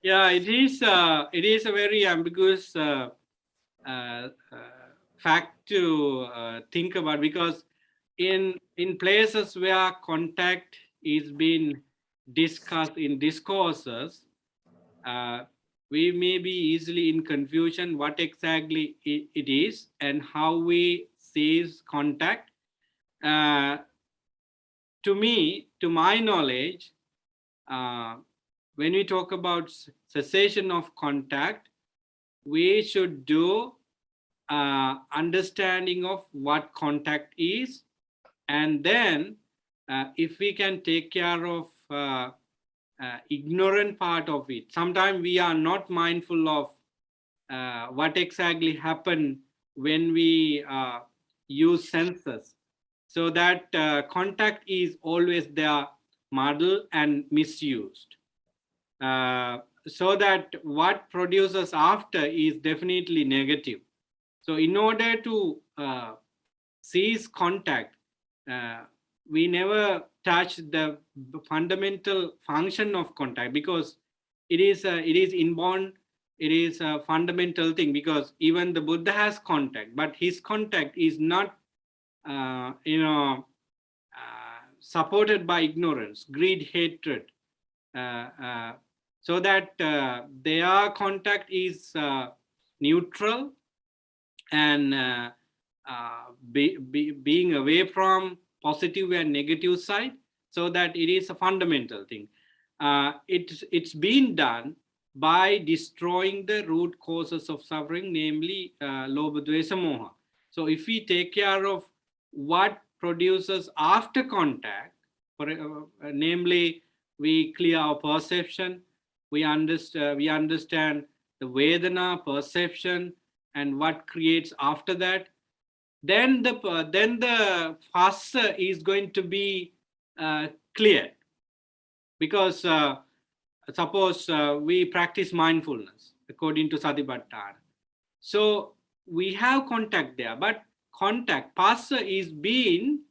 Yeah, it is a very ambiguous fact to think about, because in places where contact is being discussed in discourses, we may be easily in confusion what exactly it is and how we seize contact. To me, to my knowledge, when we talk about cessation of contact, we should do understanding of what contact is, and then if we can take care of ignorant part of it. Sometimes we are not mindful of what exactly happened when we use senses. So that contact is always there, muddled and misused. So that what produces after is definitely negative. So in order to seize contact, we never touch the fundamental function of contact, because it is inborn. It is a fundamental thing, because even the Buddha has contact, but his contact is not supported by ignorance, greed, hatred, so that their contact is neutral and being away from positive and negative side, so that it is a fundamental thing. It's been done by destroying the root causes of suffering, namely lobha, dvesa, moha. So if we take care of what produces after contact, namely we clear our perception, we understand the Vedana perception and what creates after that, then the phassa is going to be clear. Because suppose we practice mindfulness according to Satipatthana. So we have contact there, but contact, phassa, is being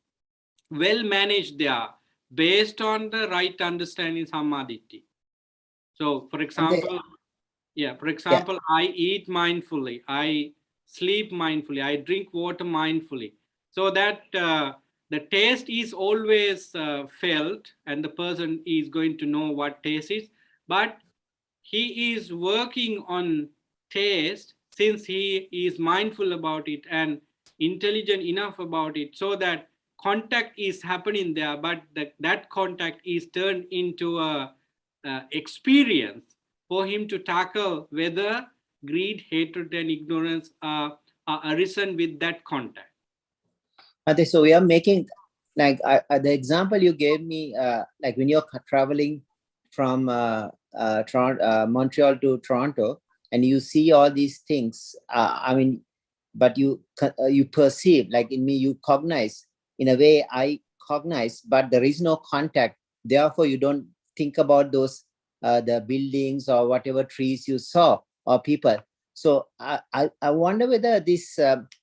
well managed there based on the right understanding Sammaditthi. So for example, I eat mindfully, I sleep mindfully, I drink water mindfully, so that the taste is always felt and the person is going to know what taste is. But he is working on taste since he is mindful about it and intelligent enough about it, so that contact is happening there, but that contact is turned into a experience for him to tackle whether greed, hatred, and ignorance are arisen with that contact. Okay, so we are making, like the example you gave me, like when you're traveling from Montreal to Toronto, and you see all these things. I mean, but you perceive, like in me, you cognize. In a way, I cognize, but there is no contact. Therefore, you don't think about those the buildings or whatever trees you saw or people. So I wonder whether this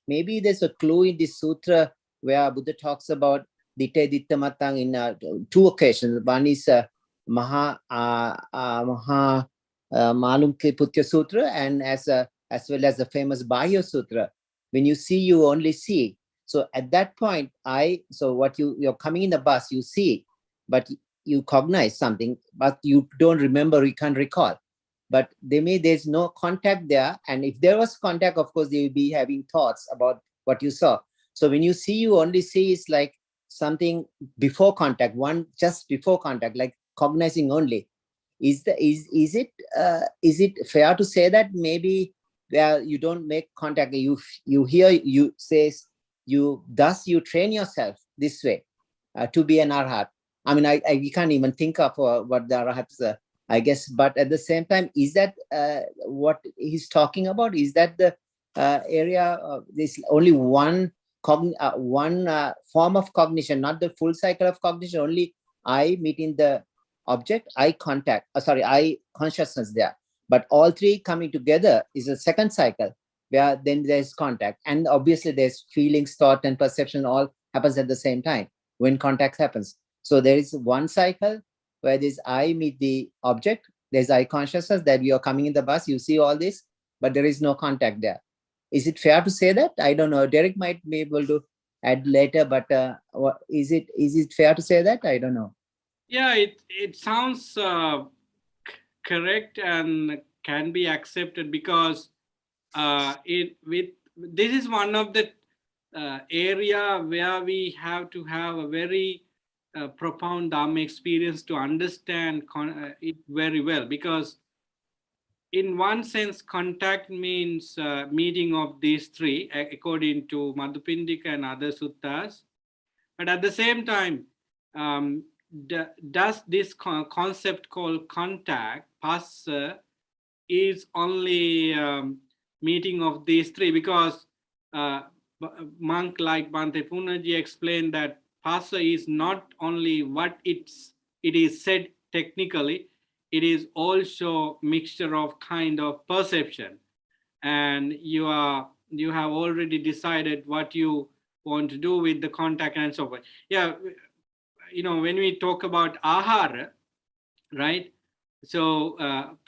maybe there's a clue in this sutra where Buddha talks about Ditte Ditta Matang in two occasions. One is Maha Malum Putya Sutra, and as well as the famous Bahya Sutra. When you see, you only see. So at that point, what you're coming in the bus, you see, but you cognize something, but you don't remember, you can't recall. But there's no contact there. And if there was contact, of course, they will be having thoughts about what you saw. So when you see, you only see is like something before contact, one just before contact, like cognizing only. Is it fair to say that maybe where you don't make contact, you hear, you says, thus you train yourself this way to be an arhat? I mean, we can't even think of what the arhats I guess, but at the same time, is that what he's talking about? Is that the area? There's only one form of cognition, not the full cycle of cognition. Only I meeting the object, eye contact. Eye consciousness there. But all three coming together is a second cycle where then there's contact, and obviously there's feelings, thought, and perception all happens at the same time when contact happens. So there is one cycle where this I meet the object, there's eye consciousness that you are coming in the bus, you see all this, but there is no contact there. Is it fair to say that? I don't know. Derek might be able to add later, but is it fair to say that? I don't know. Yeah, it sounds correct and can be accepted, because this is one of the area where we have to have a very profound Dhamma experience to understand it very well, because in one sense, contact means meeting of these three according to Madhupindika and other suttas. But at the same time, does this concept called contact, phassa, is only meeting of these three? Because monk like Bhante Punaji explained that phassa is not only what it is said technically, it is also mixture of kind of perception, and you have already decided what you want to do with the contact and so forth. Yeah, when we talk about ahara, right? So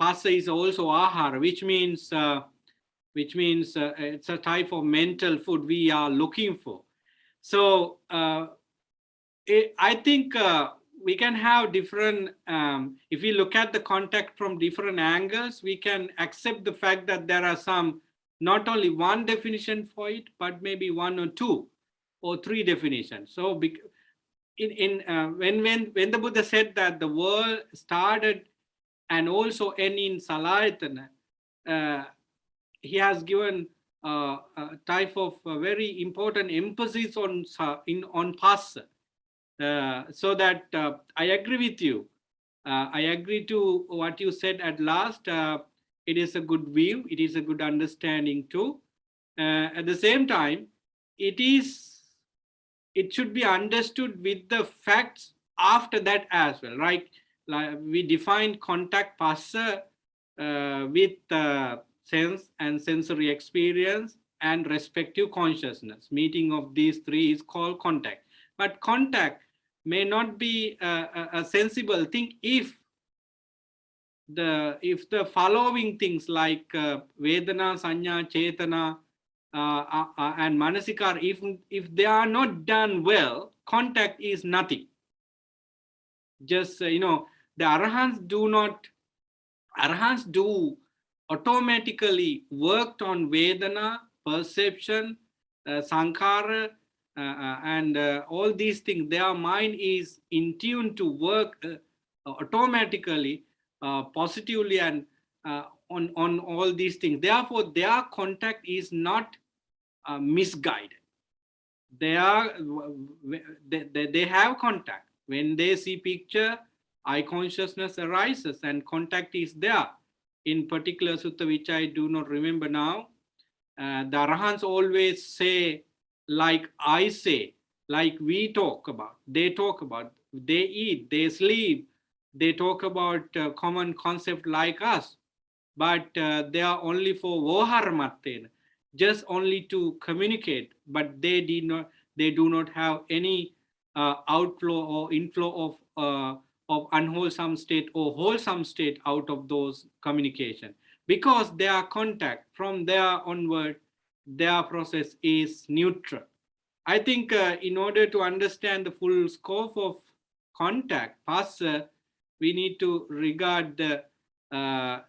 phassa is also ahara, which means it's a type of mental food we are looking for. So I think we can have different, if we look at the contact from different angles, we can accept the fact that there are some, not only one definition for it, but maybe one or two or three definitions. So when the Buddha said that the world started and also end in Salayatana, he has given a type of very important emphasis on phassa. So that I agree with you. I agree to what you said at last. It is a good view. It is a good understanding too. At the same time, it should be understood with the facts after that as well, right? Like we define contact phassa with sense and sensory experience and respective consciousness. Meeting of these three is called contact. But contact may not be a sensible thing if the following things like Vedana, Sanya, Chetana, and Manasikar, if they are not done well, contact is nothing. Just the Arahants do automatically worked on Vedana, perception, Sankhara, and all these things. Their mind is in tune to work automatically, positively, and on all these things. Therefore, their contact is not misguided. They have contact. When they see picture, eye consciousness arises and contact is there. In particular sutta, which I do not remember now, the Arahants always say, like I say, like we talk about, they talk about, they eat, they sleep, they talk about common concept like us. but they are only for voharamatena, just only to communicate, but they do not have any outflow or inflow of unwholesome state or wholesome state out of those communication, because their contact from there onward, their process is neutral. I think in order to understand the full scope of contact, Pastor, we need to regard the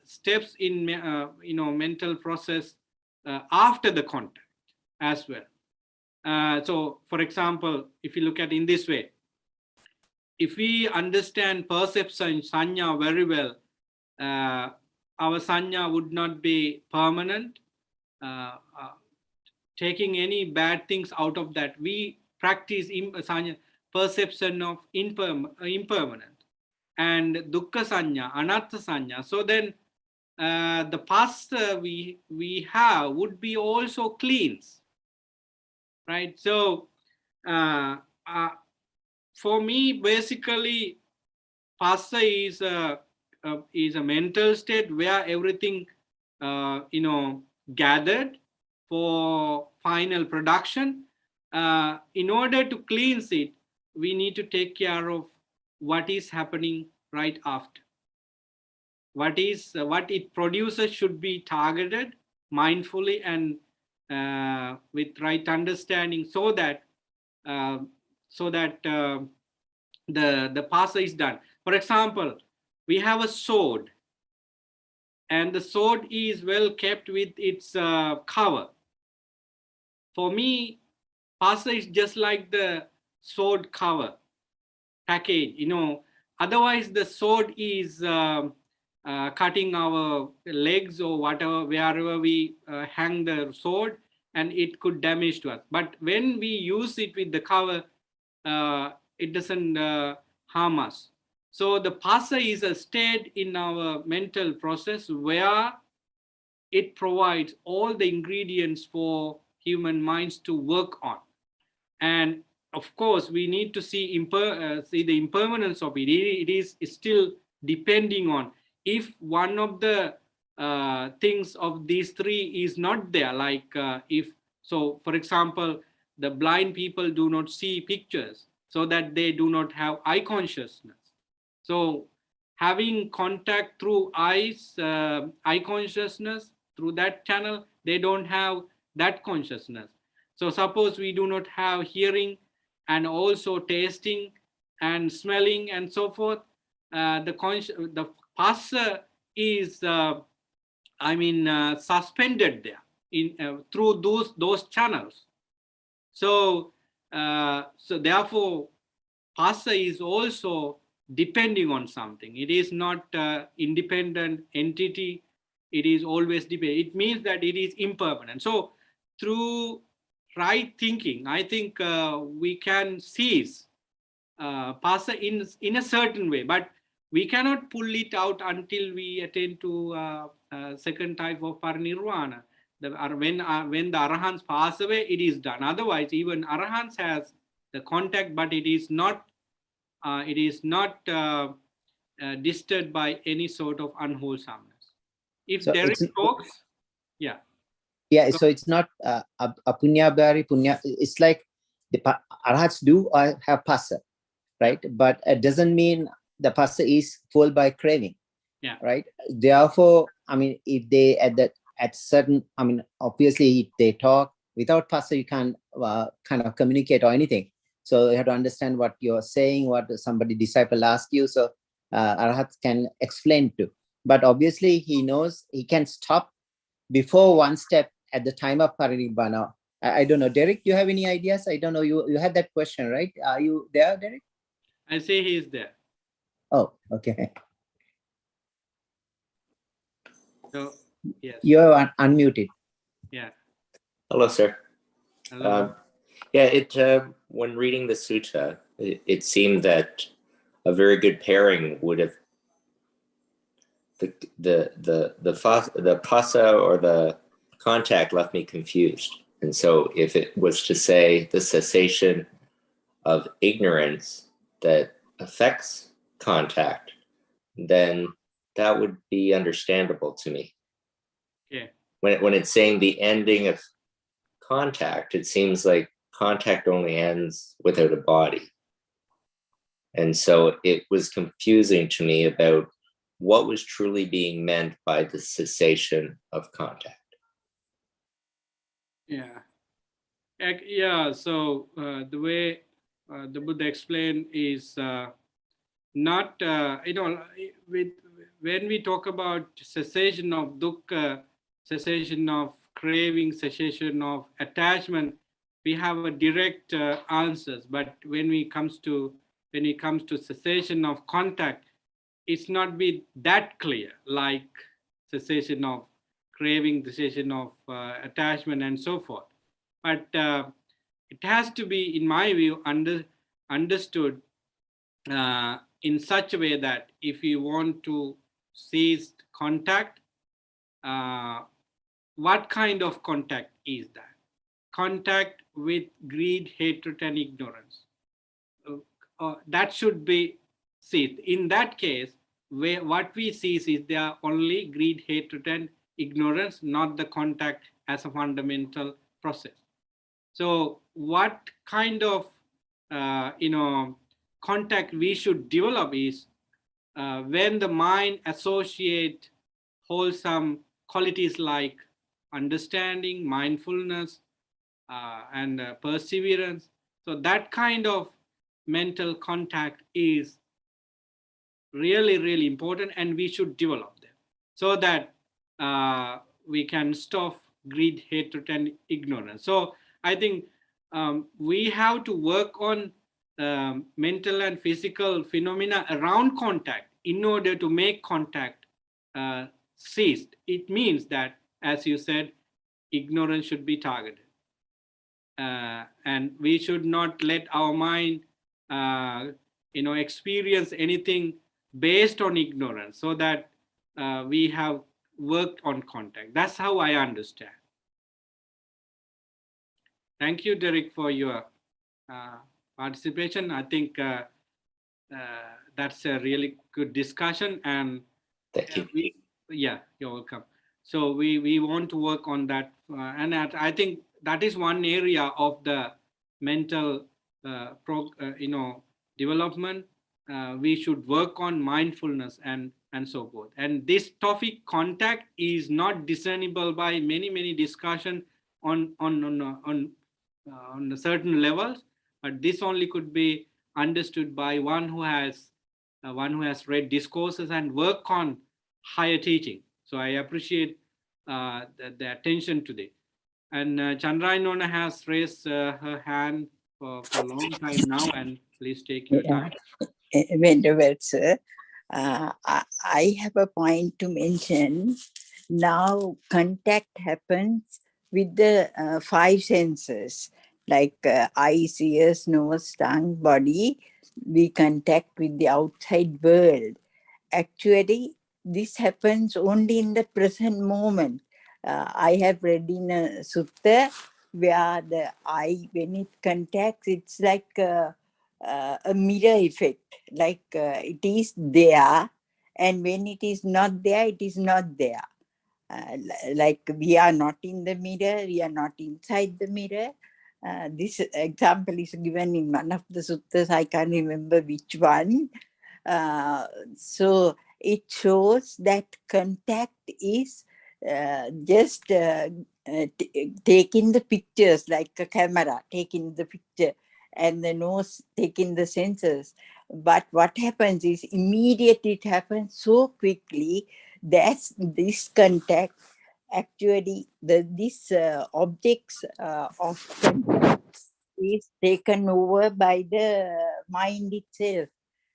steps in mental process after the contact as well. So, for example, if you look at in this way, if we understand perception sanya very well, our sanya would not be permanent. Taking any bad things out of that, we practice perception of impermanent and dukkha sanya, anatta sanya. So then the past we have would be also cleansed, right? So for me, basically, pasta is a mental state where everything gathered for final production. In order to cleanse it, we need to take care of what is happening right after. What it produces should be targeted mindfully and with right understanding, so that the pasta is done. For example, we have a sword, and the sword is well kept with its cover. For me, pasta is just like the sword cover package. Otherwise the sword is cutting our legs or whatever, wherever we hang the sword, and it could damage to us. But when we use it with the cover, it doesn't harm us. So the pasa is a state in our mental process where it provides all the ingredients for human minds to work on. And of course, we need to see the impermanence of it. It is still depending on if one of the things of these three is not there. Like for example, the blind people do not see pictures, so that they do not have eye consciousness. So having contact through eyes, eye consciousness, through that channel, they don't have that consciousness. So suppose we do not have hearing and also tasting and smelling and so forth, the pasa is suspended there in through those channels. So therefore pasa is also depending on something. It is not independent entity. It is always dependent. It means that it is impermanent. So through right thinking, I think we can seize pasa in a certain way, but we cannot pull it out until we attain to second type of parinirvana. When the arahants pass away, it is done. Otherwise, even arahants has the contact, but it is not disturbed by any sort of unwholesomeness. If So there is talks, yeah. Yeah, so it's not apunyabhari punya. It's like the arhats do have pasa, right? But it doesn't mean the pasa is full by craving. Yeah. Right. Therefore, if they at certain, obviously, if they talk without pasa, you can't kind of communicate or anything. So you have to understand what you're saying, what somebody disciple asked you. So arhats can explain to. But obviously, he knows he can stop before one step at the time of parinibbana. I don't know, Derek, do you have any ideas? I don't know. You had that question, right? Are you there, Derek? I say he is there. Oh, okay. So yes. You're unmuted. Yeah. Hello, sir. Hello. When reading the sutta, it seemed that a very good pairing would have the pasa or the contact left me confused. And so if it was to say the cessation of ignorance that affects contact, then that would be understandable to me. when it's saying the ending of contact, it seems like contact only ends without a body. And so it was confusing to me about what was truly being meant by the cessation of contact. Yeah. Yeah. So the way the Buddha explained is not, with when we talk about cessation of dukkha, cessation of craving, cessation of attachment, we have a direct answers. But when it comes to cessation of contact, it's not be that clear, like cessation of craving, cessation of attachment, and so forth. But it has to be, in my view, understood in such a way that if you want to cease contact, what kind of contact is that? Contact with greed, hatred, and ignorance. That should be ceased. In that case, what we see is there are only greed, hatred, and ignorance, not the contact as a fundamental process. So what kind of contact we should develop is when the mind associate wholesome qualities like understanding, mindfulness, and perseverance. So that kind of mental contact is really, really important, and we should develop them so that we can stop greed, hatred, and ignorance. So I think we have to work on mental and physical phenomena around contact in order to make contact ceased. It means that, as you said, ignorance should be targeted. And we should not let our mind experience anything based on ignorance, so that we have worked on contact. That's how I understand. Thank you, Derek, for your participation. I think that's a really good discussion, and Thank you. Yeah, you're welcome. So we want to work on that, and I think that is one area of the mental development. We should work on mindfulness and so forth. And this topic, contact, is not discernible by many discussion on certain levels, but this only could be understood by one who has read discourses and work on higher teaching. So I appreciate the attention today. And Chandra Nona has raised her hand for a long time now, and please take your time. Very well, sir. I have a point to mention. Now, contact happens with the five senses, like eyes, ears, nose, tongue, body. We contact with the outside world. Actually, this happens only in the present moment. I have read in a sutta where the eye, when it contacts, it's like a mirror effect, like it is there, and when it is not there, it is not there. Like we are not in the mirror, we are not inside the mirror. This example is given in one of the suttas, I can't remember which one. So it shows that contact is just taking the pictures, like a camera taking the picture, and the nose taking the sensors. But what happens is immediately it happens so quickly that this contact, actually these objects of contact is taken over by the mind itself.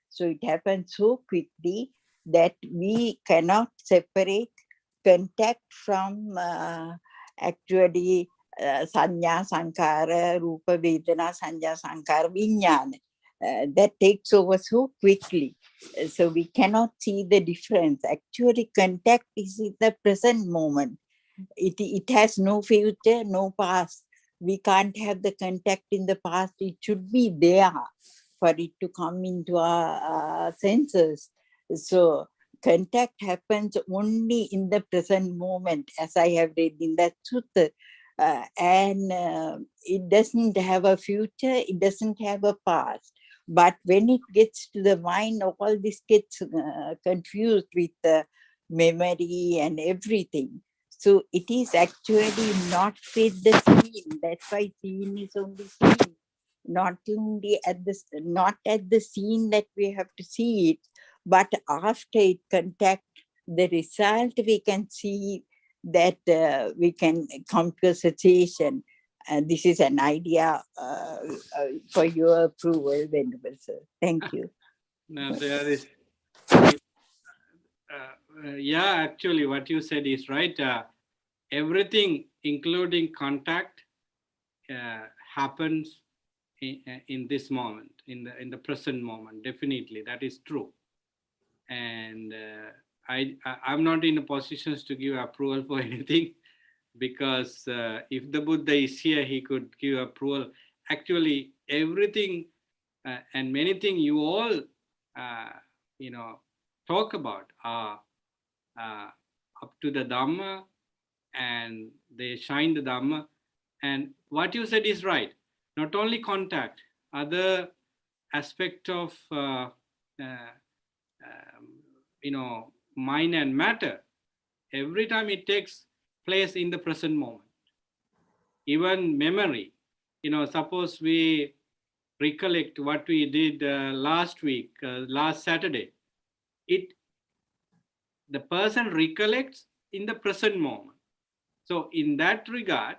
So it happens so quickly that we cannot separate contact from actually sanya, sankara, rupa, vedana, sanya, sankara, vinyana. That takes over so quickly. So we cannot see the difference. Actually, contact is in the present moment. It has no future, no past. We can't have the contact in the past. It should be there for it to come into our senses. So contact happens only in the present moment, as I have read in that sutta. And it doesn't have a future, it doesn't have a past. But when it gets to the mind, all this gets confused with the memory and everything. So it is actually not with the scene. That's why scene is only seen. Not only at the scene that we have to see it, but after it contact the result, we can see that we can come to a cessation. This is an idea for your approval, Venerable Sir. Thank you. Now there is, yeah, actually what you said is right. Everything, including contact, happens in this moment, in the present moment. Definitely, that is true. And I'm not in a position to give approval for anything, because if the Buddha is here, he could give approval. Actually, everything and many things you all, talk about are up to the Dhamma, and they shine the Dhamma. And what you said is right. Not only contact, other aspect of mind and matter, every time it takes place in the present moment. Even memory, suppose we recollect what we did last week, last Saturday, the person recollects in the present moment. So in that regard,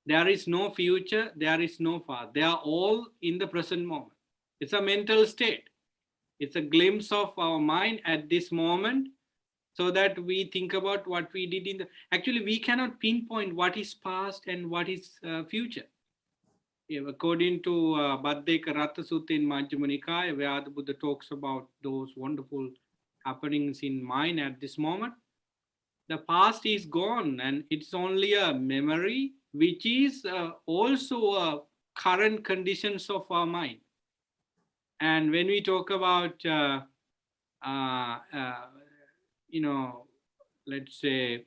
there is no future, there is no past. They are all in the present moment. It's a mental state. It's a glimpse of our mind at this moment, so that we think about what we did in the... Actually, we cannot pinpoint what is past and what is future. According to Bhaddeka Ratha Sutta in Majjhima Nikaya, where the Buddha talks about those wonderful happenings in mind at this moment, the past is gone and it's only a memory, which is also current conditions of our mind. And when we talk about, let's say,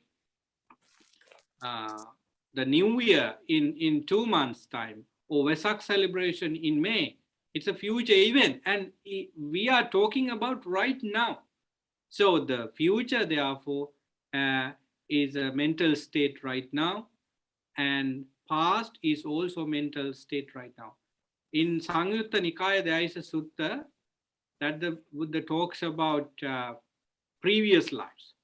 the New Year in 2 months' time, or Vesak celebration in May, it's a future event, and we are talking about right now. So the future, therefore, is a mental state right now, and past is also mental state right now. In Samyutta Nikaya, there is a sutta that the Buddha talks about previous lives.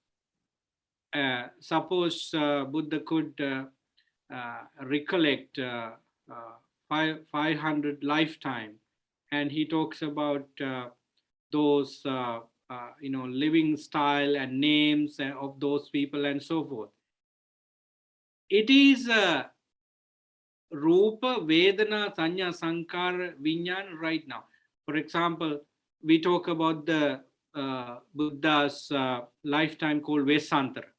Suppose Buddha could recollect 500 lifetime, and he talks about those living style and names of those people and so forth. It is Rupa, Vedana, Sanya, Sankara, Vijnana right now. For example, we talk about the Buddha's lifetime called Vesantara.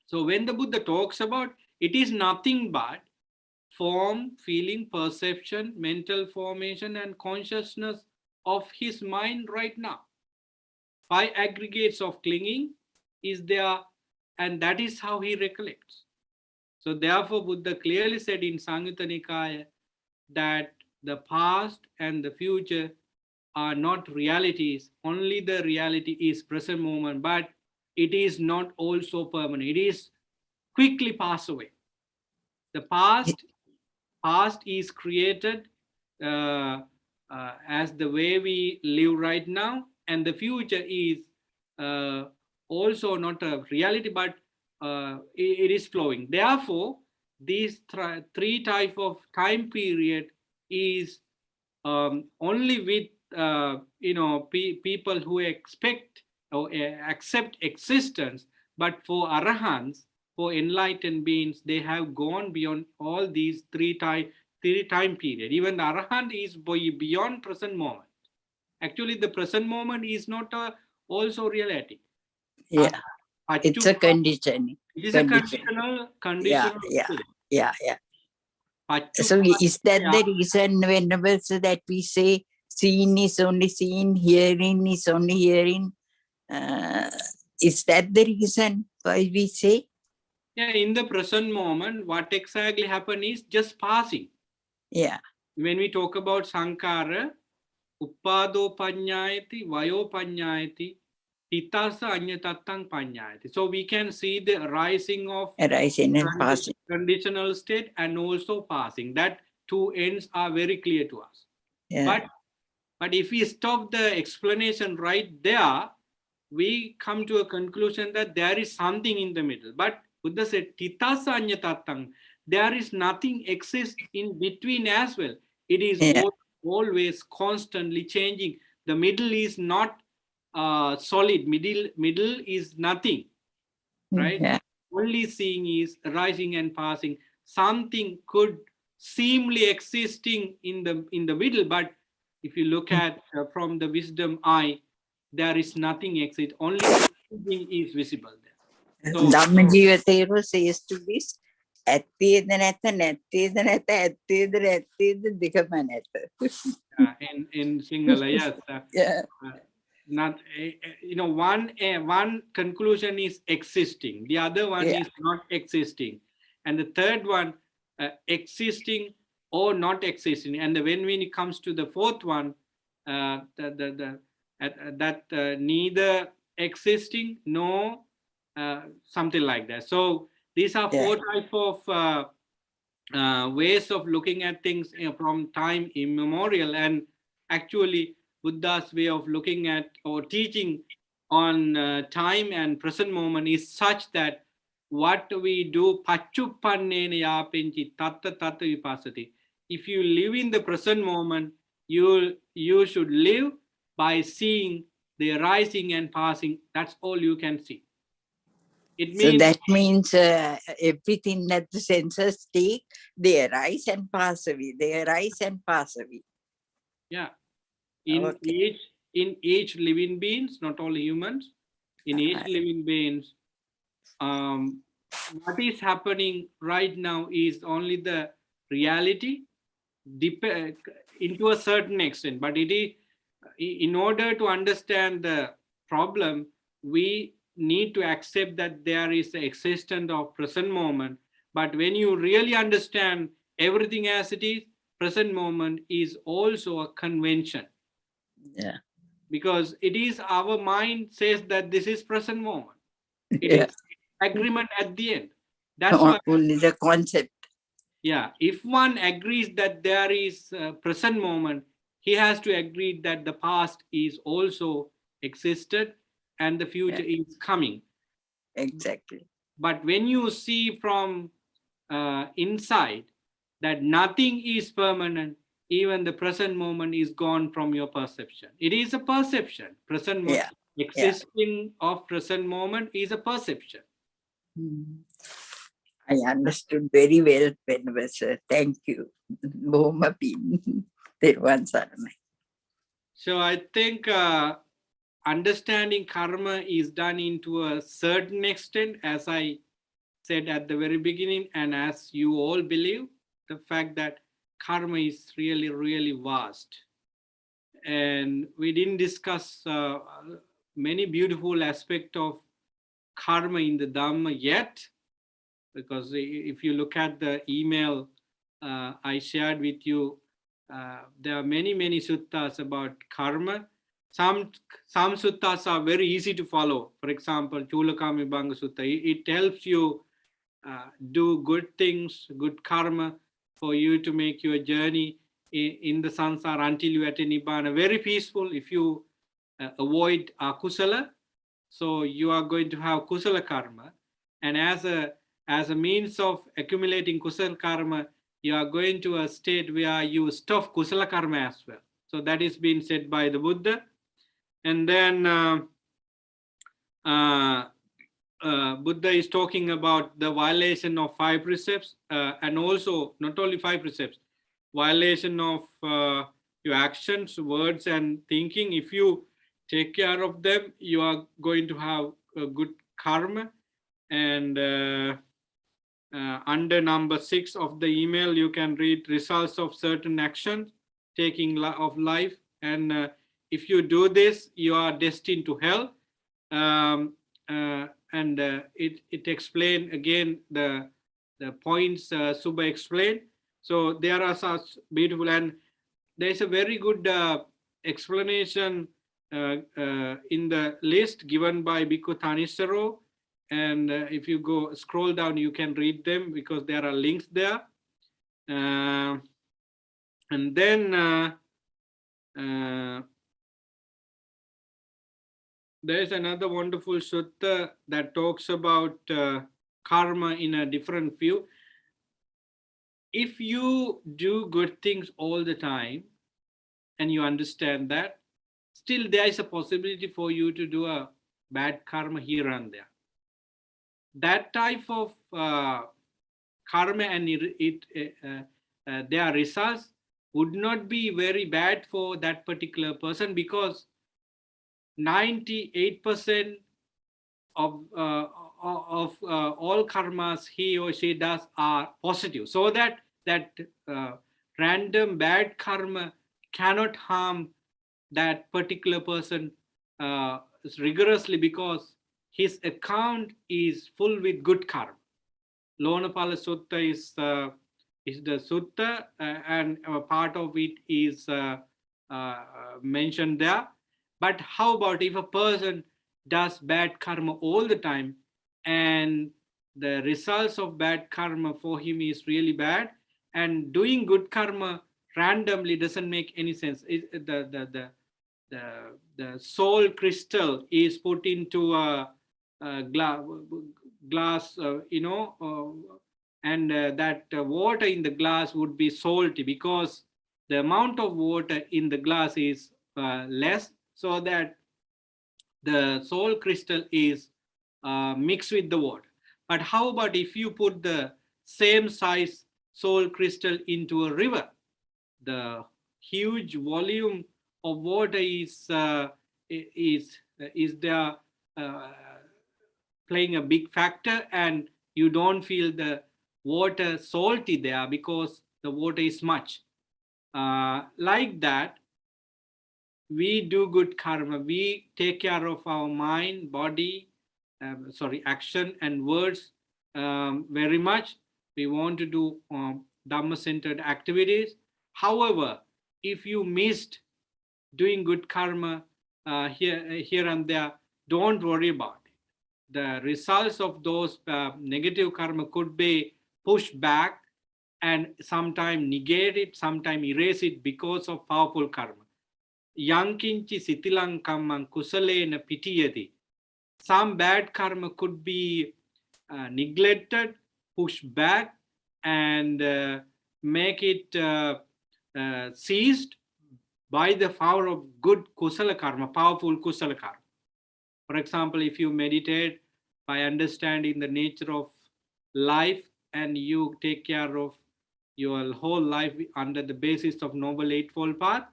So when the Buddha talks about, it is nothing but form, feeling, perception, mental formation, and consciousness of his mind right now. 5 aggregates of clinging is there, and that is how he recollects. So therefore, Buddha clearly said in Samyutta Nikaya that the past and the future are not realities. Only the reality is present moment, but it is not also permanent. It is quickly pass away. The past is created as the way we live right now, and the future is also not a reality, but it is flowing. Therefore, these 3 type of time period is only with people who expect or accept existence. But for arahants, for enlightened beings, they have gone beyond all these 3 time period. Even the arahant is beyond present moment. Actually, the present moment is not also reality. Yeah, it's a condition. It is a conditional. Yeah. So is that the reason, Venerable, so that we say seen is only seen, hearing is only hearing, Is that the reason why we say? Yeah, in the present moment, what exactly happened is just passing. Yeah. When we talk about Sankara, Uppado Panyayati, Vayo Panyayati, Titasa Anyatattang Panyayati. So we can see the rising of Arising and passing. conditional state and also passing. That two ends are very clear to us. Yeah. But if we stop the explanation right there, we come to a conclusion that there is something in the middle. But Buddha said, Titasa Anyatattang, there is nothing exists in between as well. It is Yeah. always constantly changing. The middle is not solid. Middle is nothing, right? Yeah. Only seeing is rising and passing. Something could seemingly existing in the middle, but if you look at from the wisdom eye, there is nothing exist. Only something is visible there. So, Dhammajivatero says to this, ඇත්තේද නැත නැත්තේද නැත ඇත්තේද නැත්තේද දෙකම නැත. in Sinhala, yes. Yeah. Not one conclusion is existing, the other one Yeah. is not existing, and the third one existing or not existing, and when it comes to the fourth one, neither existing nor something like that. So these are four type of ways of looking at things from time immemorial, and actually Buddha's way of looking at or teaching on time and present moment is such that what we do, paccupannena yapenci tatta tatta vipassati. If you live in the present moment, you should live by seeing the arising and passing. That's all you can see. It means, so that means everything that the senses take, they arise and pass away. They arise and pass away. Yeah. In each living beings, not only humans, in each living beings, what is happening right now is only the reality into a certain extent. But it is, in order to understand the problem, we need to accept that there is the existence of present moment. But when you really understand everything as it is, present moment is also a convention. Yeah. Because it is our mind says that this is present moment. It is agreement at the end. That's why only the concept. Yeah, if one agrees that there is a present moment, he has to agree that the past is also existed and the future is coming. Exactly. But when you see from inside that nothing is permanent, even the present moment is gone from your perception. It is a perception. Present moment, existing of present moment is a perception. I understood very well, Venerable Sir. Thank you. So I think understanding karma is done into a certain extent, as I said at the very beginning, and as you all believe, the fact that karma is really, really vast. And we didn't discuss many beautiful aspects of karma in the Dhamma yet, because if you look at the email I shared with you, there are many suttas about karma. Some suttas are very easy to follow. For example, Chulakami Banga Sutta, it helps you do good things, good karma, for you to make your journey in the samsara until you attain nibbana. Very peaceful if you avoid akusala. So you are going to have kusala karma, and as a means of accumulating kusala karma, you are going to a state where you stop kusala karma as well. So that is being said by the Buddha. And then Buddha is talking about the violation of 5 precepts, and also not only 5 precepts, violation of your actions, words, and thinking. If you take care of them, you are going to have a good karma. And under number 6 of the email, you can read results of certain actions, taking of life. And if you do this, you are destined to hell. And it explained again the points Suba explained. So there are such beautiful, and there's a very good explanation in the list given by Bhikkhu Thanissaro. And if you go scroll down, you can read them because there are links there. And then there's another wonderful sutta that talks about karma in a different view. If you do good things all the time and you understand that, still there is a possibility for you to do a bad karma here and there. That type of karma and their results would not be very bad for that particular person, because 98% of all karmas he or she does are positive, so that random bad karma cannot harm that particular person rigorously, because his account is full with good karma. Lonapala Sutta is the sutta, and part of it is mentioned there. But how about if a person does bad karma all the time, and the results of bad karma for him is really bad, and doing good karma randomly doesn't make any sense. The soul crystal is put into a glass, and that water in the glass would be salty because the amount of water in the glass is less, so that the soul crystal is mixed with the water. But how about if you put the same size soul crystal into a river? The huge volume of water is there playing a big factor, and you don't feel the water salty there because the water is much. Like that, we do good karma. We take care of our mind, body, action and words very much. We want to do Dhamma-centered activities. However, if you missed doing good karma here and there, don't worry about it. The results of those negative karma could be pushed back and sometimes negate it, sometimes erase it because of powerful karma. Yankinchi sitilang kammang kusalena pitiyati. Some bad karma could be neglected, pushed back, and make it seized by the power of good kusala karma, powerful kusala karma. For example, if you meditate by understanding the nature of life and you take care of your whole life under the basis of Noble Eightfold Path,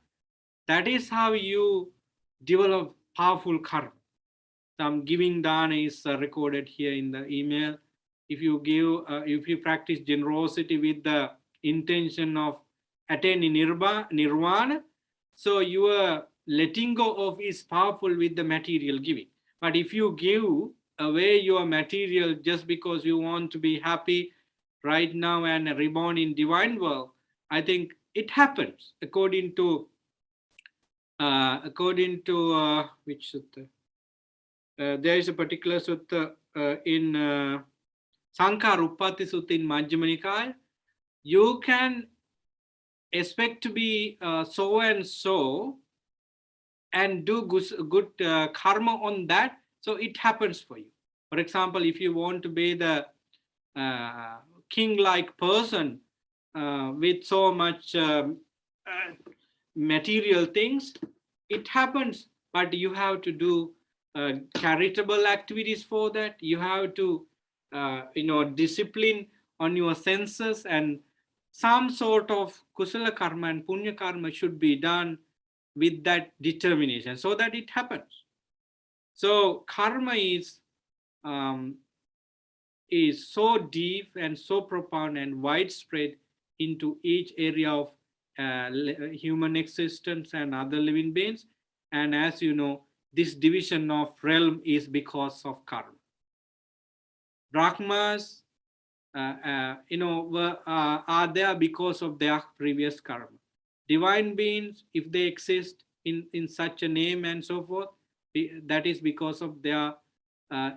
that is how you develop powerful karma. Some giving dana is recorded here in the email. If you give, if you practice generosity with the intention of attaining nirvana, so your letting go of is powerful with the material giving. But if you give away your material just because you want to be happy right now and reborn in divine world, I think it happens according to which sutta? There is a particular sutta in Sankara Uppati Sutta in Majjhima Nikaya. You can expect to be so and so and do good karma on that, so it happens for you. For example, if you want to be the king-like person with so much material things, it happens, but you have to do charitable activities for that. You have to discipline on your senses, and some sort of kusala karma and punya karma should be done with that determination so that it happens. So karma is so deep and so profound and widespread into each area of human existence and other living beings. And as you know, this division of realm is because of karma. Brahmas, are there because of their previous karma. Divine beings, if they exist in such a name and so forth, that is because of their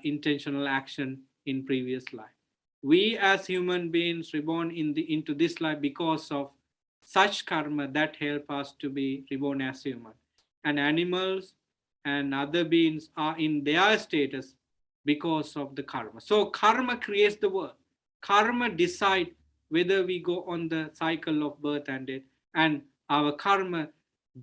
intentional action in previous life. We as human beings reborn into this life because of such karma that help us to be reborn as human. And animals and other beings are in their status because of the karma. So karma creates the world. Karma decide whether we go on the cycle of birth and death, and our karma,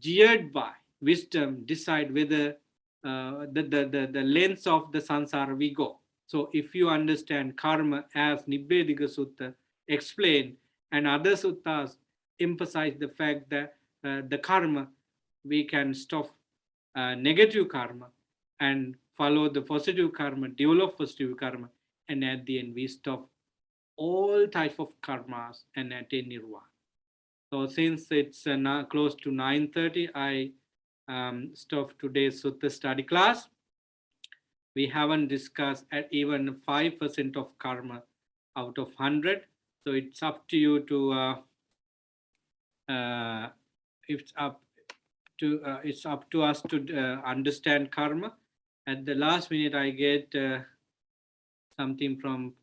geared by wisdom, decide whether the length of the samsara we go. So if you understand karma as Nibbedika Sutta explained, and other suttas emphasize the fact that the karma, we can stop negative karma and follow the positive karma, develop positive karma, and at the end we stop all type of karmas and attain nirvana. So since it's now close to 9:30, I stop today's Sutta study class. We haven't discussed at even 5% of karma out of 100. So it's up to you to it's up to us to understand karma. At the last minute, I get something from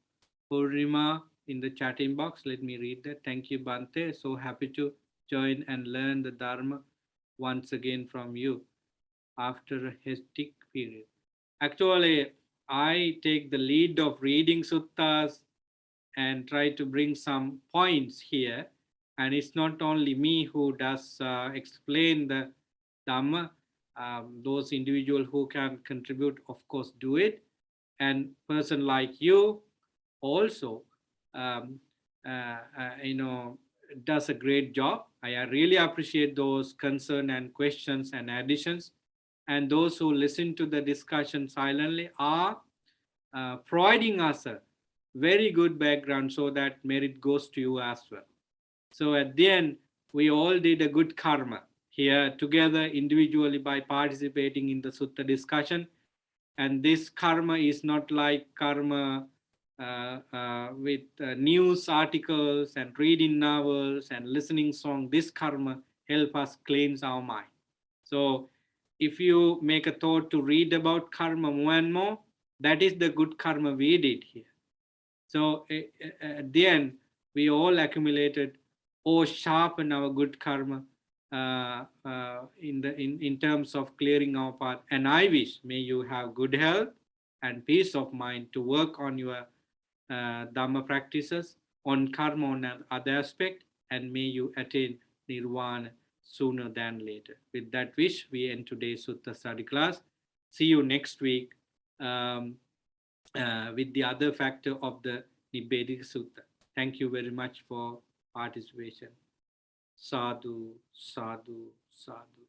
Purnima in the chat inbox. Let me read that. Thank you, Bante. So happy to join and learn the Dharma once again from you after a hectic period. Actually, I take the lead of reading suttas and try to bring some points here. And it's not only me who does explain the Dhamma. Those individuals who can contribute, of course, do it. And person like you also, does a great job. I really appreciate those concerns and questions and additions. And those who listen to the discussion silently are providing us a very good background so that merit goes to you as well. So at the end, we all did a good karma here together individually by participating in the Sutta discussion. And this karma is not like karma with news articles and reading novels and listening song. This karma help us cleanse our mind. So if you make a thought to read about karma more and more, that is the good karma we did here. So at the end, we all accumulated or sharpen our good karma in terms of clearing our path. And I wish may you have good health and peace of mind to work on your Dhamma practices, on karma on other aspect, and may you attain nirvana sooner than later. With that wish, we end today's Sutta study class. See you next week with the other factor of the Nibbedika Sutta. Thank you very much for participation. Sadhu, sadhu, sadhu.